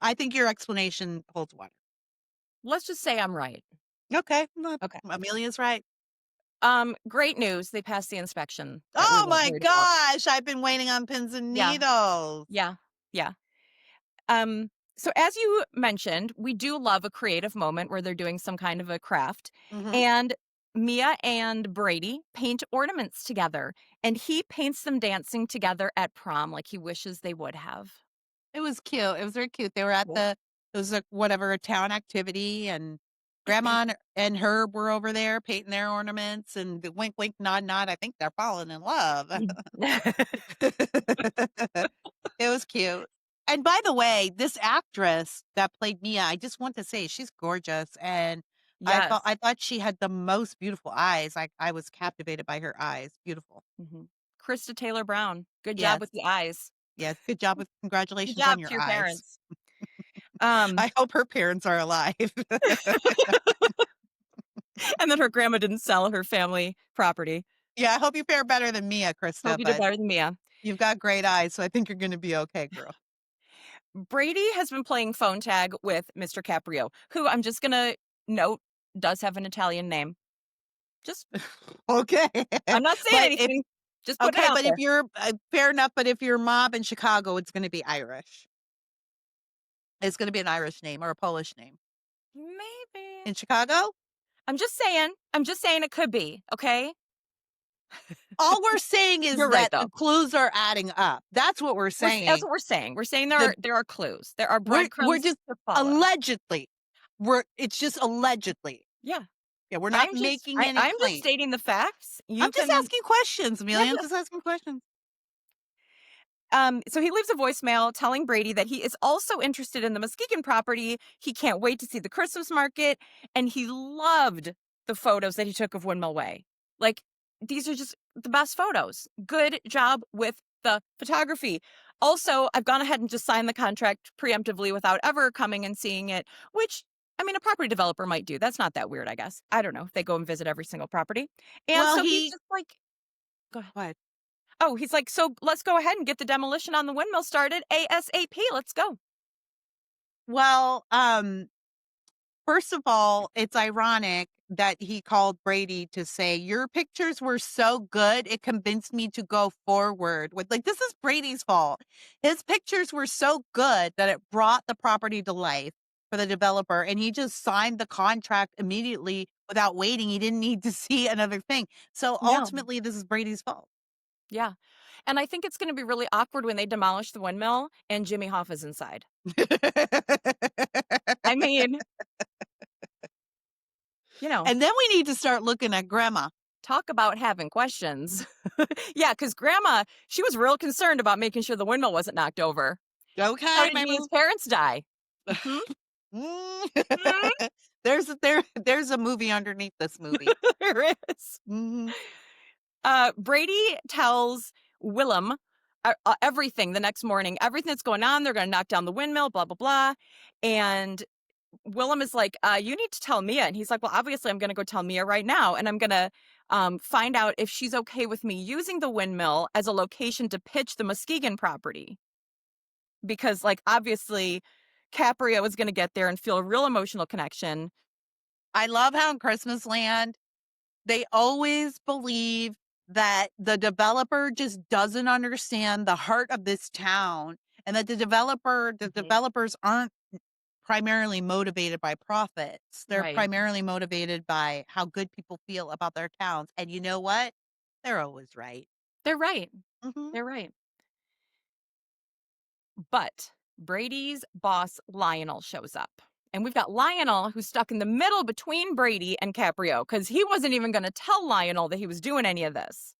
I think your explanation holds water. Let's just say I'm right. Okay, well, Okay. Amelia's right. Great news. They passed the inspection that we Oh were my worried about. gosh, I've been waiting on pins and Yeah. needles. Yeah. Yeah. So as you mentioned, we do love a creative moment where they're doing some kind of a craft. Mhm. And Mia and Brady paint ornaments together, and he paints them dancing together at prom like he wishes they would have. It was cute. It was very cute. They were at Yeah. it was like whatever, a town activity, and grandma and Herb were over there painting their ornaments and the wink, wink, nod, nod. I think they're falling in love. It was cute. And by the way, this actress that played Mia, I just want to say she's gorgeous, and Yes. I thought she had the most beautiful eyes. I was captivated by her eyes. Beautiful. Mhm. Krista Taylor Brown, good job Yes. with the eyes. Yes. Good job with Good congratulations on job your to your eyes. parents. Um, I hope her parents are alive. and that her grandma didn't sell her family property. Yeah, I hope you fare better than Mia, Hope Krista, you did but better than Mia. you've got great eyes, so I think you're gonna be okay, girl. Brady has been playing phone tag with Mr. Caprio, who I'm just gonna note does have an Italian name. Just Okay. I'm not saying But if anything, just putting it okay, out but if there. you're fair enough, but if you're mob in Chicago, it's gonna be Irish. It's gonna be an Irish name or a Polish name. Maybe. In Chicago? I'm just saying it could be, okay? All we're saying is You're right that the though. clues are adding up. That's what we're That's saying. what we're saying. We're saying The there are clues. There are we're breadcrumbs just to follow. allegedly. It's just allegedly. Yeah. Yeah, we're not making any I'm just claim. stating the facts. I'm You just can asking questions, yeah, Amelia. I'm just asking questions. So he leaves a voicemail telling Brady that he is also interested in the Muskegon property. He can't wait to see the Christmas market, and he loved the photos that he took of Windmill Way. Like, these are just the best photos. Good job with the photography. Also, I've gone ahead and just signed the contract preemptively without ever coming and seeing it, which I mean, a property developer might do. That's not that weird, I guess. I don't know if they go and visit every single property. And Well, so he's he just like, go ahead. what? Oh, he's like, so let's go ahead and get the demolition on the windmill started ASAP. Let's go. Well, first of all, it's ironic that he called Brady to say, "Your pictures were so good, it convinced me to go forward with," like, this is Brady's fault. His pictures were so good that it brought the property to life for the developer, and he just signed the contract immediately without waiting. He didn't need to see another thing. So No. ultimately, this is Brady's fault. Yeah. And I think it's going to be really awkward when they demolish the windmill and Jimmy Hoff is inside. I mean, you know, And then we need to start looking at grandma. talk about having questions. Yeah, because grandma, she was real concerned about making sure the windmill wasn't knocked over. How Okay, did my Mia's parents die? Hmm? Mm. Hmm? There's a movie underneath this movie. There is. Mhm. Brady tells Willem everything the next morning, everything that's going on. They're going to knock down the windmill, blah, blah, blah. And Willem is like, you need to tell Mia. And he's like, well, obviously, I'm going to go tell Mia right now. And I'm going to find out if she's okay with me using the windmill as a location to pitch the Muskegon property. Because, like, obviously, Caprio is going to get there and feel a real emotional connection. I love how in Christmas Land, they always believe that the developer just doesn't understand the heart of this town and that the Mhm. developers aren't primarily motivated by profits. They're Right. primarily motivated by how good people feel about their towns. And you know what? They're always right. They're right. Mhm. They're right. But Brady's boss, Lionel, shows up. And we've got Lionel who's stuck in the middle between Brady and Caprio because he wasn't even going to tell Lionel that he was doing any of this.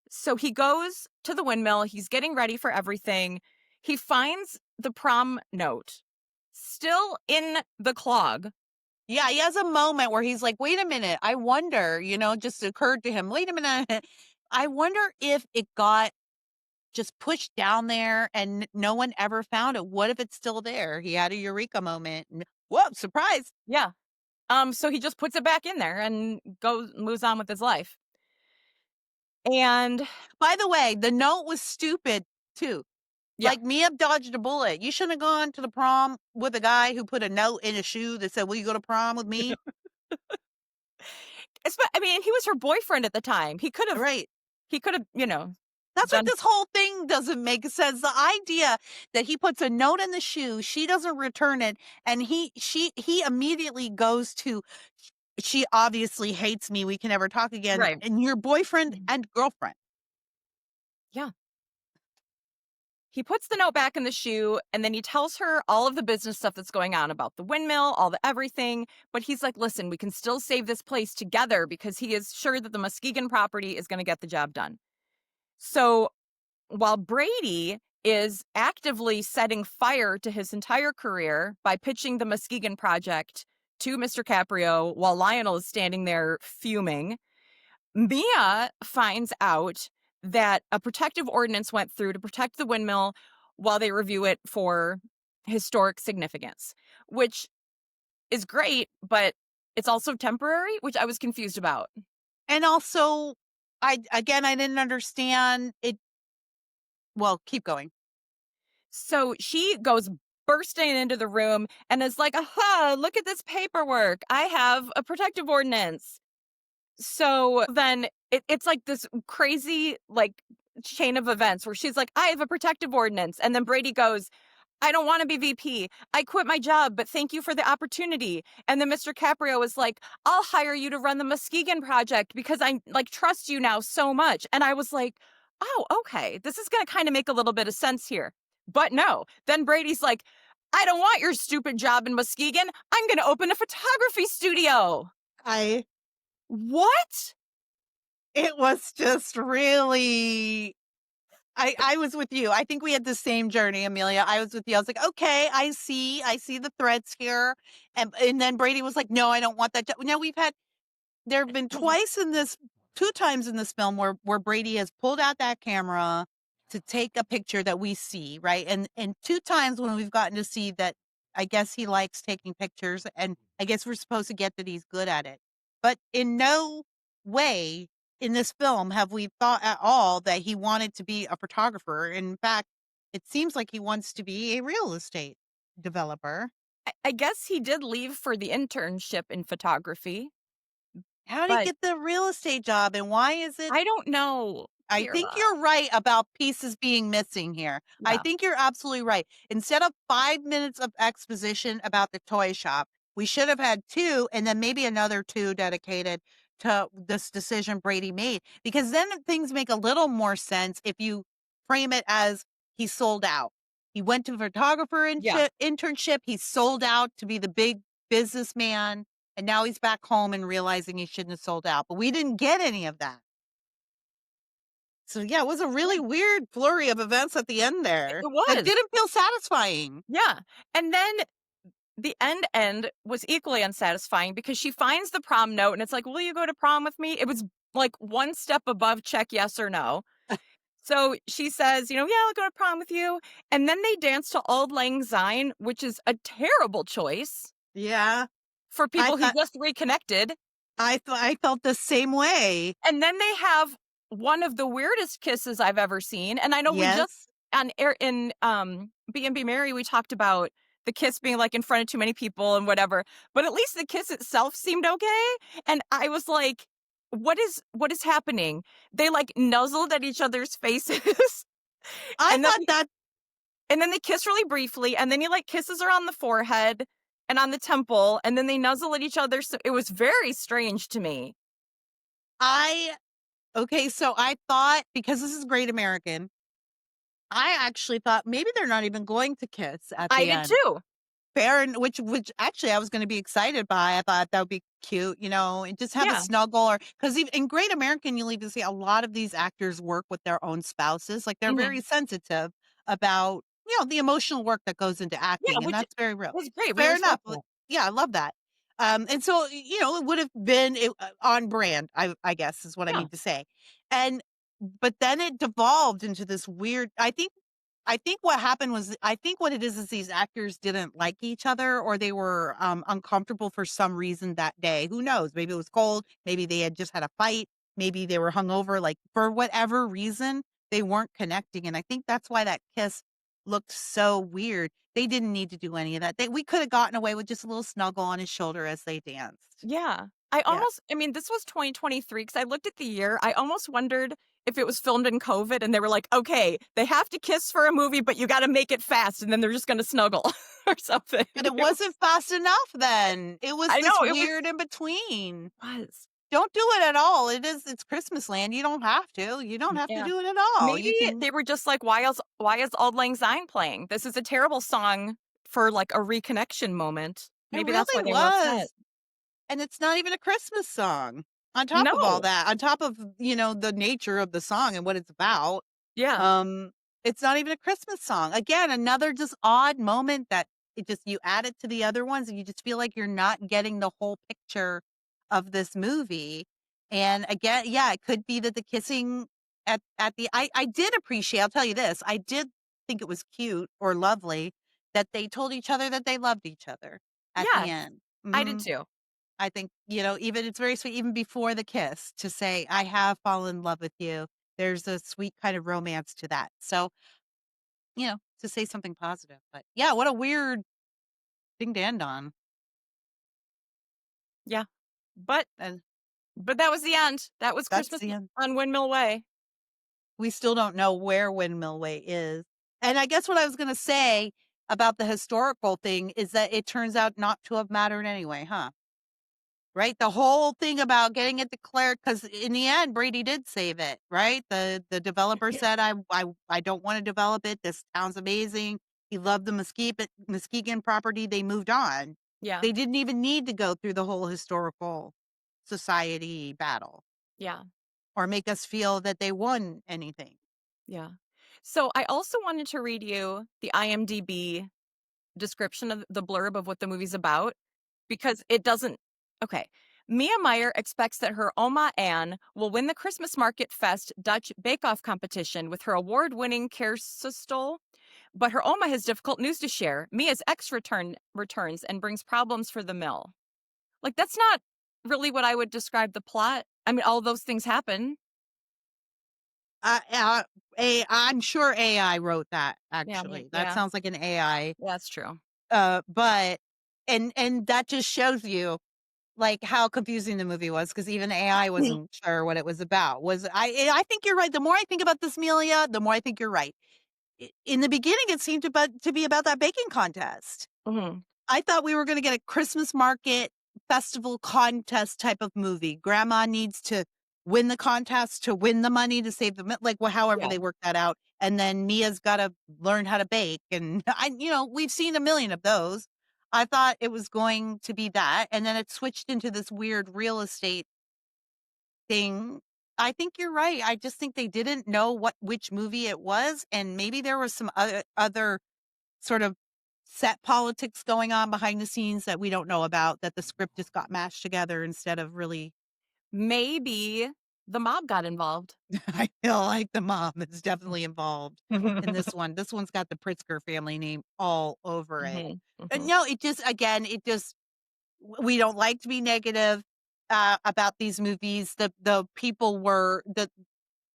So he goes to the windmill. He's getting ready for everything. He finds the prom note still in the clog. Yeah, he has a moment where he's like, "Wait a minute, I wonder," just occurred to him, "Wait a minute, I wonder if it got just pushed down there and no one ever found it. What if it's still there?" He had a eureka moment. And, whoa, surprise. Yeah. So he just puts it back in there and moves on with his life. And By the way, the note was stupid too. yeah, Like, Mia dodged a bullet. You shouldn't have gone to the prom with a guy who put a note in a shoe that said, "Will you go to prom with me?" I mean, he was her boyfriend at the time. Right. He could have, That's what done. this whole thing doesn't make sense. The idea that he puts a note in the shoe, she doesn't return it, and he immediately goes to, "She obviously hates me. We can never talk again." Right. And your boyfriend and girlfriend. Yeah. He puts the note back in the shoe and then he tells her all of the business stuff that's going on about the windmill, all the everything. But he's like, listen, we can still save this place together because he is sure that the Muskegon property is going to get the job done. So while Brady is actively setting fire to his entire career by pitching the Muskegon project to Mr. Caprio while Lionel is standing there fuming, Mia finds out that a protective ordinance went through to protect the windmill while they review it for historic significance, which is great, but it's also temporary, which I was confused about. And also, I didn't understand it. Well, keep going. So she goes bursting into the room and is like, aha, look at this paperwork. I have a protective ordinance. So then it's like this crazy, like, chain of events where she's like, I have a protective ordinance. And then Brady goes, I don't want to be VP. I quit my job, but thank you for the opportunity. And then Mr. Caprio is like, I'll hire you to run the Muskegon project because I like trust you now so much. And I was like, oh, okay, this is going to kind of make a little bit of sense here. But no, then Brady's like, I don't want your stupid job in Muskegon. I'm going to open a photography studio. I What? It was just really, I was with you. I think we had the same journey, Amelia. I was with you. I was like, "Okay, I see the threads here." And then Brady was like, "No, I don't want that job." Now there have been 2 times in this film where Brady has pulled out that camera to take a picture that we see, right? And 2 times when we've gotten to see that I guess he likes taking pictures, and I guess we're supposed to get that he's good at it. But in no way in this film have we thought at all that he wanted to be a photographer. In fact, it seems like he wants to be a real estate developer. I guess he did leave for the internship in photography, How did he but get the real estate job, and why is it I don't know, I think Kira. you're right about pieces being missing here. I Yeah. think you're absolutely right. Instead of 5 minutes of exposition about the toy shop, we should have had 2 and then maybe another 2 dedicated to this decision Brady made, because then things make a little more sense if you frame it as he sold out. He went to photographer Yeah. internship, he sold out to be the big businessman, and now he's back home and realizing he shouldn't have sold out. But we didn't get any of that. So, yeah, it was a Yeah. really weird flurry of events at the end It there that was. didn't feel satisfying. Yeah. And then the end was equally unsatisfying because she finds the prom note and it's like, "Will you go to prom with me?" It was like one step above check yes or no. So she says, "Yeah, I'll go to prom with you." And then they dance to Auld Lang Syne, which is a terrible choice Yeah, for I people he thought just reconnected. I felt the same way. And then they have one of the weirdest kisses I've ever seen. And I know we just Yes. on air in B&B Mary, we talked about the kiss being like in front of too many people and whatever, but at least the kiss itself seemed okay. And I was like, what is happening? They like nuzzled at each other's faces I and then thought that and then they kiss really briefly, and then he like kisses her on the forehead and on the temple, and then they nuzzle at each other. So it was very strange to me. I okay, so I thought, because this is Great American, I actually thought maybe they're not even going to kiss at I the did end. too. Fair, and which actually I was gonna be excited by. I thought that would be cute, and just have a Yeah. snuggle, or 'cause in Great American, you'll even see a lot of these actors work with their own spouses, like, they're Mhm. very sensitive about, the emotional work that goes into Yeah, acting, and which that's very real. was great. We Fair enough, respect that. yeah, I love that. And so, it would have been, on brand, I guess is what I Yeah. mean to say. And but then it devolved into this weird I think what happened was, I think what it is these actors didn't like each other, or they were, uncomfortable for some reason that day. Who knows? Maybe it was cold. Maybe they had just had a fight. Maybe they were hungover. Like, for whatever reason, they weren't connecting, and I think that's why that kiss looked so weird. They didn't need to do any of that. We could have gotten away with just a little snuggle on his shoulder as they danced. Yeah. Yeah. I mean, this was 2023 because I looked at the year. I almost wondered if it was filmed in COVID and they were like, okay, they have to kiss for a movie, but you got to make it fast and then they're just going to snuggle or something. But it wasn't fast enough then. It was I this know weird in between. was. Don't do it at all. It's Christmasland. You don't have to. You don't have to Yeah. do it at all. Maybe You can they were just like, why is Auld Lang Syne playing? This is a terrible song for like a reconnection moment. It Maybe that's why really they were upset. was. And it's not even a Christmas song. On top of all No. that, on top of, the nature of the song and what it's about, Yeah. um, it's not even a Christmas song. Again, another just odd moment that you add it to the other ones and you just feel like you're not getting the whole picture of this movie. And again, yeah, it could be that the kissing at the I did appreciate, I'll tell you this, I did think it was cute or lovely that they told each other that they loved each other at the Yes, end. I did Mhm. too. I think, even it's very sweet even before the kiss to say, "I have fallen in love with you." There's a sweet kind of romance to that. So, to say something positive. But yeah, what a weird thing to end on. Yeah. But And but that was the end. That was that's Christmas the end. on Windmill Way. We still don't know where Windmill Way is. And I guess what I was gonna say about the historical thing is that it turns out not to have mattered anyway, huh? Right? The whole thing about getting it declared, because in the end, Brady did save it, right? The developer said, I don't wanna develop it. This town's amazing." He loved the Muskegon property. They moved on. Yeah. They didn't even need to go through the whole historical society battle Yeah. or make us feel that they won anything. Yeah. So I also wanted to read you the IMDb description of the blurb of what the movie's about because it doesn't. Okay. Mia Meyer expects that her Oma Anne will win the Christmas Market Fest Dutch Bake Off competition with her award winning Kerststol. But her Oma has difficult news to share. Mia's ex returns and brings problems for the mill. Like, that's not really what I would describe the plot. I mean, all those things happen. Uh, uh, I'm sure AI wrote that, Yeah, actually. That yeah, sounds like an AI. that's true. But and that just shows you, like, how confusing the movie was, because even AI wasn't sure what it was about. I think you're right. The more I think about this, Amelia, the more I think you're right. In the beginning, it seemed to be about that baking contest. Mhm. I thought we were gonna get a Christmas market festival contest type of movie. Grandma needs to win the contest to win the money to save the like, well, however Yeah. they work that out, and then Mia's gotta learn how to bake, and we've seen a million of those. I thought it was going to be that, and then it switched into this weird real estate thing. I think you're right. I just think they didn't know which movie it was, and maybe there was some other sort of set politics going on behind the scenes that we don't know about, that the script just got mashed together instead of really. Maybe the mob got involved. I feel like the mom is definitely involved in this one. This one's got the Pritzker family name all over it. Mhm, And mhm. no, it just, again, it just, we don't like to be negative about these movies. The people were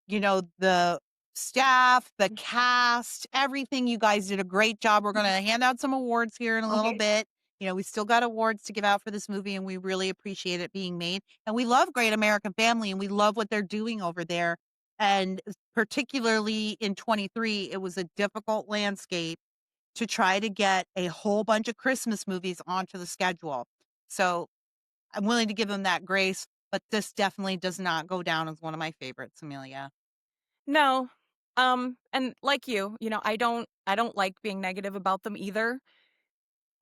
the staff, the cast, everything. You guys did a great job. We're going to hand out some awards here in a little Okay. bit. We still got awards to give out for this movie, and we really appreciate it being made. And we love Great American Family, and we love what they're doing over there. And particularly in 23, it was a difficult landscape to try to get a whole bunch of Christmas movies onto the schedule. So I'm willing to give them that grace, but this definitely does not go down as one of my favorites, Amelia. No. And like I don't like being negative about them either.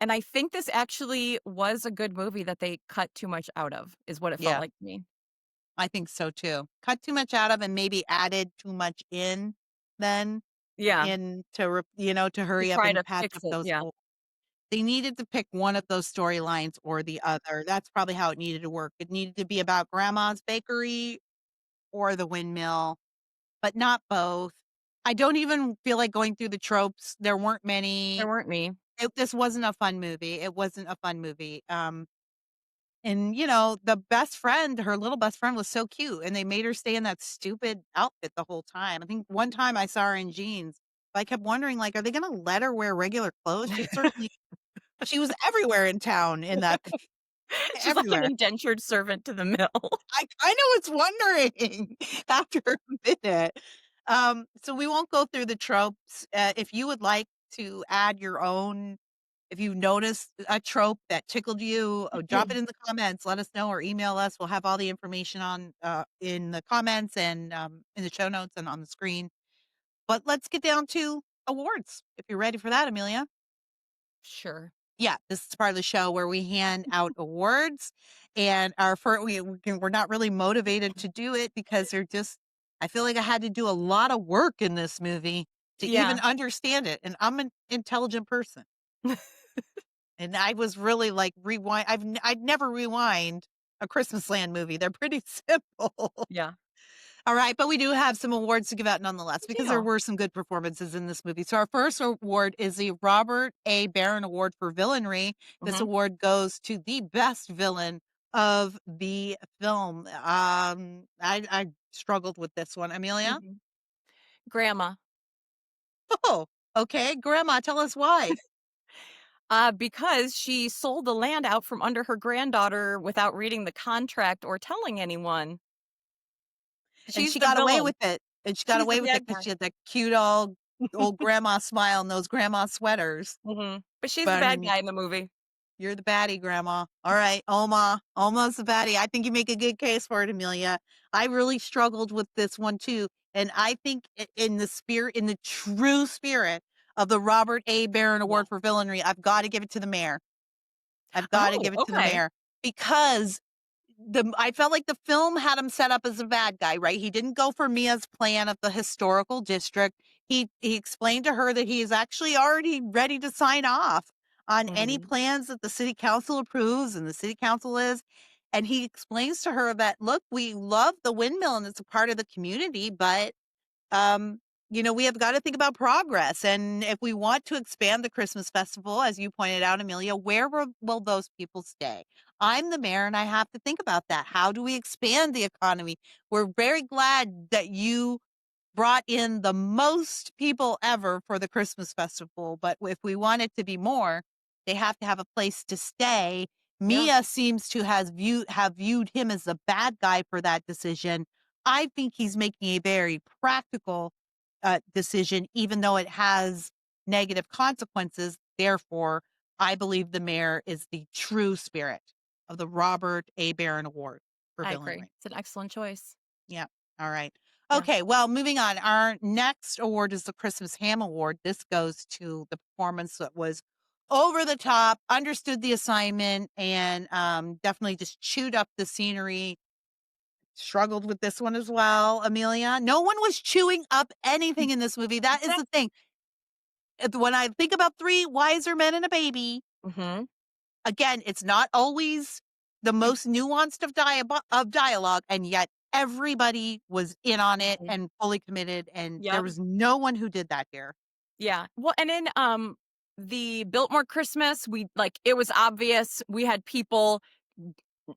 And I think this actually was a good movie that they cut too much out of, is what it felt Yeah. like to me. I think so too. Cut too much out of and maybe added too much in then Yeah, to to hurry up try and to patch fix up it, those yeah. holes. They needed to pick one of those storylines or the other. That's probably how it needed to work. It needed to be about grandma's bakery or the windmill, but not both. I don't even feel like going through the tropes. There weren't There many. weren't me. This wasn't a fun movie. It wasn't a fun movie. And, the best friend, her little best friend was so cute, and they made her stay in that stupid outfit the whole time. I think one time I saw her in jeans, but I kept wondering, like, are they gonna let her wear regular clothes? She was everywhere in town in that thing, She's like an everywhere. indentured servant to the mill. I kind of was wondering after a minute. So we won't go through the tropes. If you would like to add your own, if you noticed a trope that tickled you, drop it in the comments. Let us know or email us. We'll have all the information on in the comments and in the show notes and on the screen. But let's get down to awards. If you're ready for that, Amelia. Sure. Yeah, this is part of the show where we hand out awards, and our first, we're not really motivated to do it because I feel like I had to do a lot of work in this movie to even Yeah. understand it, and I'm an intelligent person. And I was really like rewind. I'd never rewind a Christmasland movie. They're pretty simple. Yeah. All right, but we do have some awards to give out nonetheless Good because there deal. were some good performances in this movie. So our first award is the Robert A. Barron Award for Villainry. This Mhm, award goes to the best villain of the film. I struggled with this one, Amelia. mhm. Grandma. Oh, okay, Grandma, tell us why. Because she sold the land out from under her granddaughter without reading the contract or telling anyone. And She's she the got away villain. with it. And she got She's the away with it bad because guy. she had that cute old grandma smile and those grandma sweaters. Mhm. But she's the But bad underneath, guy in the movie. you're the baddie, grandma. All right, Oma. Oma's the baddie. I think you make a good case for it, Amelia. I really struggled with this one too. And I think in the true spirit of the Robert A. Barron Yeah. Award for Villainry, I've got to give it to the mayor. I've got to Oh, give it to the okay. mayor because I felt like the film had him set up as a bad guy, right? He didn't go for Mia's plan of the historical district. He explained to her that he is actually already ready to sign off on any Mhm. plans that the city council approves, and the city council is. And he explains to her that, look, we love the windmill and it's a part of the community, but we have got to think about progress. And if we want to expand the Christmas festival, as you pointed out, Amelia, where will those people stay? I'm the mayor and I have to think about that. How do we expand the economy? We're very glad that you brought in the most people ever for the Christmas festival. But if we want it to be more, they have to have a place to stay. Yeah, Mia seems to have viewed him as a bad guy for that decision. I think he's making a very practical decision, even though it has negative consequences. Therefore, I believe the mayor is the true spirit of the Robert A. Barron Award for I Villain agree. Ring. It's an excellent choice. Yeah. All right. Yeah. Okay. Well, moving on. Our next award is the Christmas Ham Award. This goes to the performance that was over the top, understood the assignment, and definitely just chewed up the scenery. Struggled with this one as well, Amelia. No one was chewing up anything in this movie. That is the thing. When I think about three wiser men and a baby, Mm-hmm. again, it's not always the most nuanced of dialogue, and yet everybody was in on it and fully committed, and there Yep. was no one who did that here. Yeah. Well, and in the Biltmore Christmas, it was obvious we had people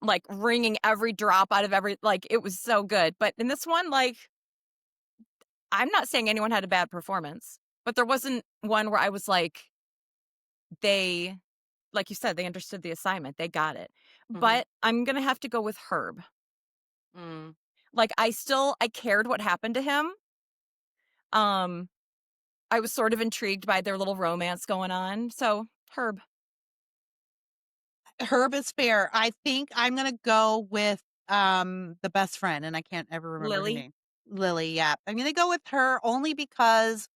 like wringing every drop out of it was so good. But in this one, I'm not saying anyone had a bad performance, but there wasn't one where I was they like you said, they understood the assignment. They got it. Mhm. But I'm gonna have to go with Herb. Mm. I cared what happened to him. Um, I was sort of intrigued by their little romance going on. So Herb. Herb is fair. I think I'm gonna go with the best friend, and I can't ever remember her Lily. name. Lily, yeah. I'm gonna go with her only because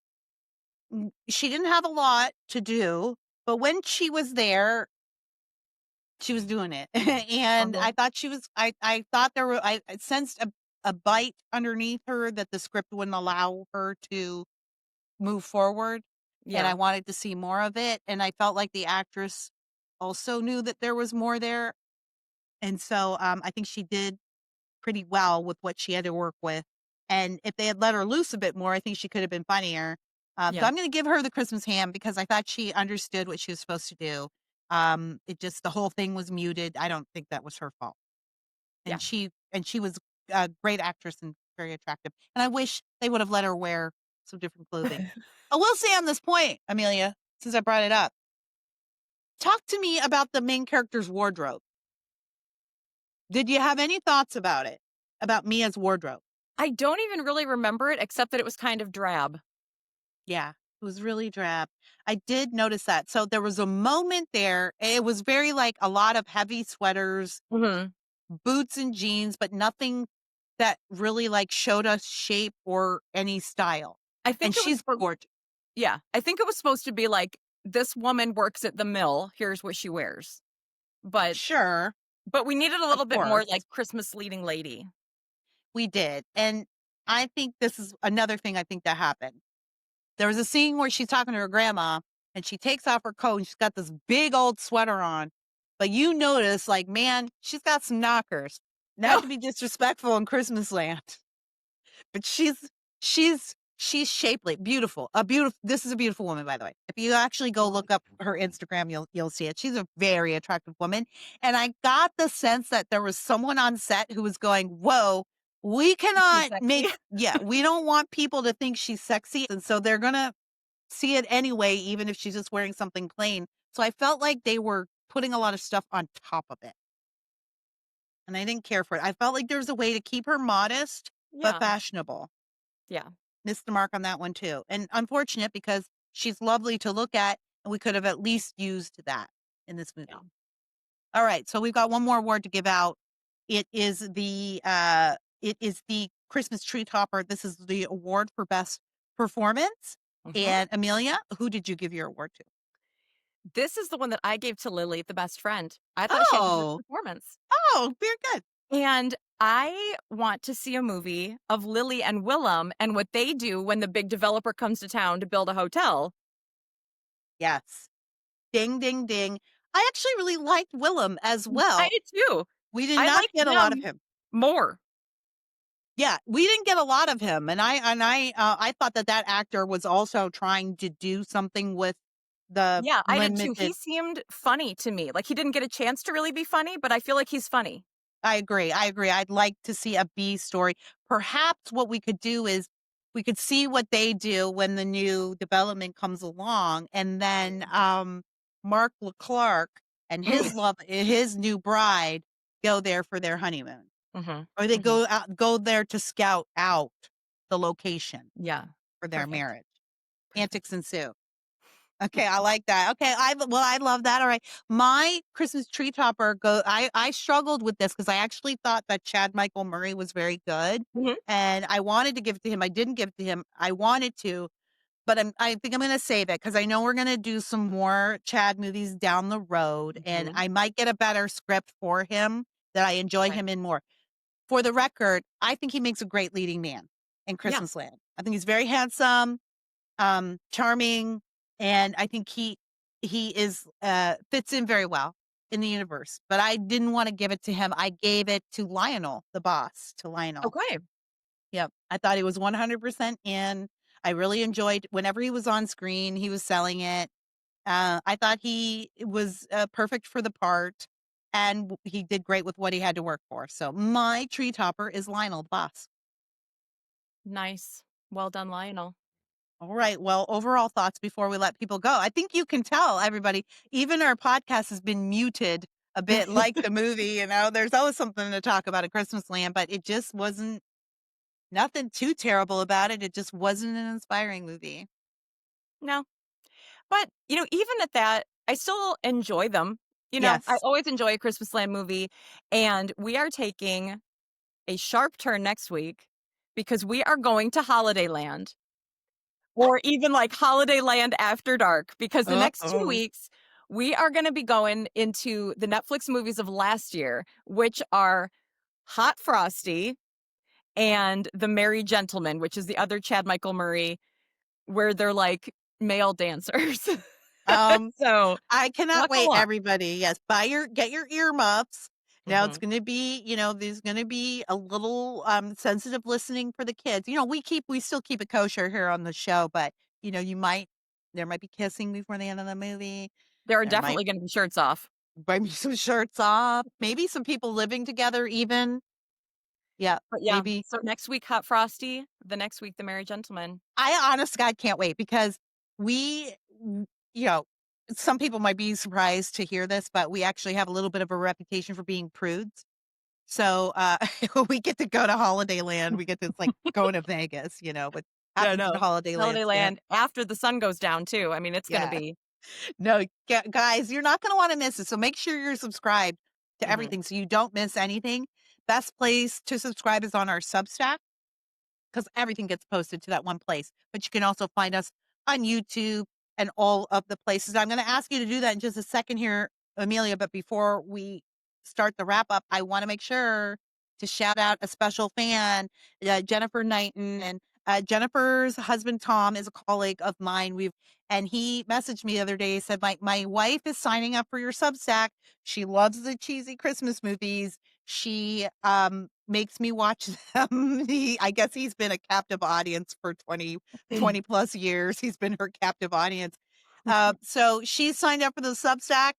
she didn't have a lot to do, but when she was there, she was doing it. And Uh-huh. I thought I thought I sensed a bite underneath her that the script wouldn't allow her to move forward. And Yeah. I wanted to see more of it. And I felt like the actress also knew that there was more there. And so I think she did pretty well with what she had to work with. And if they had let her loose a bit more, I think she could have been funnier. So Yeah. I'm going to give her the Christmas ham because I thought she understood what she was supposed to do. It just the whole thing was muted. I don't think that was her fault. Yeah. And she was a great actress and very attractive. And I wish they would have let her wear some different clothing. I will say on this point, Amelia, since I brought it up, talk to me about the main character's wardrobe. Did you have any thoughts about it? About Mia's wardrobe? I don't even really remember it except that it was kind of drab. Yeah, it was really drab. I did notice that. So there was a moment there. It was very like a lot of heavy sweaters, Mhm. boots and jeans, but nothing that really like showed us shape or any style. I And think it was she's supposed gorgeous. Yeah, I think it was supposed to be like, "This woman works at the mill, here's what she wears." But Sure, we needed a of little bit more course, like Christmas leading lady. we did. And I think this is another thing I think that happened. There was a scene where she's talking to her grandma and she takes off her coat and she's got this big old sweater on. But you notice, like, man, she's got some knockers. Not Oh, to be disrespectful in Christmas land, but she's shapely, beautiful. This is a beautiful woman, by the way. If you actually go look up her Instagram, you'll see it. She's a very attractive woman. And I got the sense that there was someone on set who was going, whoa, we she's cannot sexy. make we don't want people to think she's sexy. And so they're gonna see it anyway, even if she's just wearing something plain. So I felt like they were putting a lot of stuff on top of it. And I didn't care for it. I felt like there was a way to keep her modest, but Yeah, fashionable. yeah, Missed the mark on that one too. And unfortunate because she's lovely to look at, and we could have at least used that in this yeah. movie. All right. So we've got one more award to give out. It is the Christmas tree topper. This is the award for best performance. Mhm. And Amelia, who did you give your award to? This is the one that I gave to Lily, the best friend. I thought she had the best Oh, performance. oh, very good. And I want to see a movie of Lily and Willem and what they do when the big developer comes to town to build a hotel. Yes. Ding, ding, ding. I actually really liked Willem as I well. did too. We did I not like get a lot of them him. more. Yeah, we didn't get a lot of him, and I thought that actor was also trying to do something with the Yeah, I did too. He limited. seemed funny to me. Like, he didn't get a chance to really be funny, but I feel like he's funny. I agree, I agree. I'd like to see a B story. Perhaps what we could do is we could see what they do when the new development comes along, and then, Mark Leclerc and Mm. his new bride go there for their honeymoon, Mhm, or they mhm. go there to scout out the location Yeah. for their Perfect, marriage. perfect. Antics ensue. Okay, I like that. Okay, I love that. All right. My Christmas tree topper I struggled with this because I actually thought that Chad Michael Murray was very good, Mhm. and I wanted to give it to him. I didn't give it to him. I wanted to, but I think I'm gonna save it because I know we're gonna do some more Chad movies down the road, and Mhm. I might get a better script for him that I enjoy Okay. him in more. For the record, I think he makes a great leading man in Yeah. Christmasland. I think he's very handsome, charming, and I think he is fits in very well in the universe. But I didn't want to give it to him. I gave it to Lionel, the boss, to Lionel. Okay. Yep. I thought he was 100% in. I really enjoyed whenever he was on screen, he was selling it. I thought he was perfect for the part, and he did great with what he had to work for. So my tree topper is Lionel, the boss. Nice. Well done, Lionel. All right. Well, overall thoughts before we let people go. I think you can tell everybody, even our podcast has been muted a bit like the movie, there's always something to talk about at Christmas Land, but it just wasn't nothing too terrible about it. It just wasn't an inspiring movie. No. But, even at that, I still enjoy them. I Yes. always enjoy a Christmas Land movie, and we are taking a sharp turn next week because we are going to Holiday Land, or even, like, Holiday Land After Dark, because the next 2 Uh-oh. weeks, we are gonna be going into the Netflix movies of last year, which are Hot Frosty and The Merry Gentleman, which is the other Chad Michael Murray, where they're, like, male dancers. Um, So, I cannot buckle wait, up. everybody. Yes, get your earmuffs. Now it's Mhm. gonna be, there's gonna be a little sensitive listening for the kids. We still keep it kosher here on the show, but there might be kissing before the end of the movie. There are There might definitely gonna be shirts off. might be some shirts off, maybe some people living together even. Yeah, But yeah, maybe. so next week, Hot Frosty, the next week, The Merry Gentleman. I honest God can't wait because we you know, some people might be surprised to hear this, but we actually have a little bit of a reputation for being prudes. So, when we get to go to Holiday Land, we get to it's like going to Vegas, but Yeah, happens in no. Holiday Land Holiday scan. Land after the sun goes down too. I mean, it's gonna Yeah. be No, guys, you're not gonna wanna miss it, so make sure you're subscribed to Mhm. everything so you don't miss anything. Best place to subscribe is on our Substack, because everything gets posted to that one place. But you can also find us on YouTube and all of the places. I'm going to ask you to do that in just a second here, Amelia. But before we start the wrap up, I want to make sure to shout out a special fan, Jennifer Knighton. And Jennifer's husband Tom is a colleague of mine. And he messaged me the other day. He said, My wife is signing up for your Substack. She loves the cheesy Christmas movies. She makes me watch them. I guess he's been a captive audience for 20 plus years. He's been her captive audience. So she signed up for the Substack,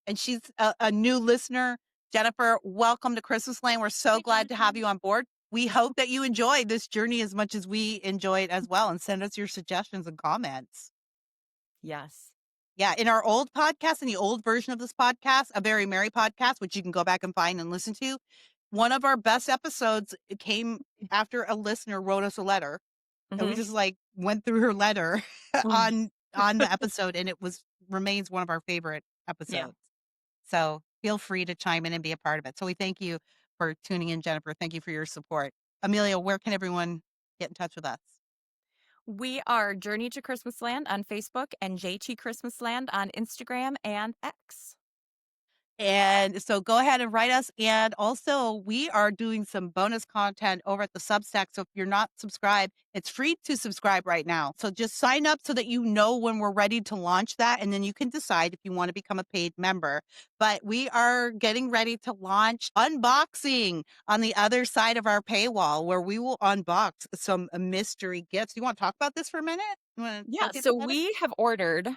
and she's a new listener. Jennifer, welcome to Christmas Land. We're so Hi, glad to have Jennifer. you on board. We hope that you enjoy this journey as much as we enjoy it as well, and send us your suggestions and comments. Yes. Yeah, in our old podcast, in the old version of this podcast, A Very Merry Podcast, which you can go back and find and listen to, one of our best episodes came after a listener wrote us a letter, and we Mhm. just, like, went through her letter Mm. on the episode, and it remains one of our favorite Yeah. episodes. So, feel free to chime in and be a part of it. So we thank you for tuning in, Jennifer. Thank you for your support. Amelia, where can everyone get in touch with us? We are Journey to Christmasland on Facebook and JTChristmasland on Instagram and X. And so go ahead and write us. And also, we are doing some bonus content over at the Substack. So if you're not subscribed, it's free to subscribe right now. So just sign up so that you know when we're ready to launch that. And then you can decide if you want to become a paid member. But we are getting ready to launch unboxing on the other side of our paywall where we will unbox some mystery gifts. You want to talk about this for a minute? You want to tell Yeah, people so about it? we have ordered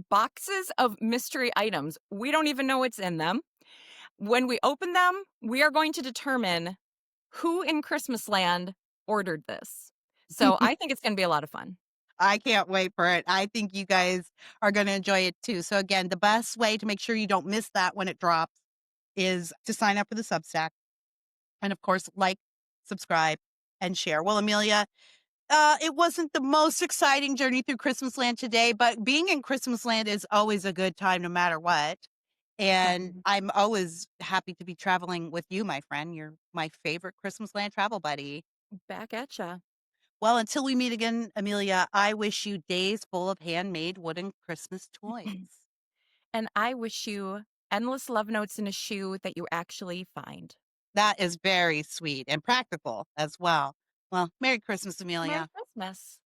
boxes of mystery items. We don't even know what's in them. When we open them, we are going to determine who in Christmasland ordered this. So I think it's going to be a lot of fun. I can't wait for it. I think you guys are going to enjoy it too. So again, the best way to make sure you don't miss that when it drops is to sign up for the Substack and of course, like, subscribe, and share. Well, Amelia, it wasn't the most exciting journey through Christmasland today, but being in Christmasland is always a good time no matter what. And Um, I'm always happy to be traveling with you, my friend. You're my favorite Christmasland travel buddy. Back at ya. Well, until we meet again, Amelia, I wish you days full of handmade wooden Christmas toys. And I wish you endless love notes in a shoe that you actually find. That is very sweet and practical as well. Well, Merry Christmas, Merry Amelia. Christmas.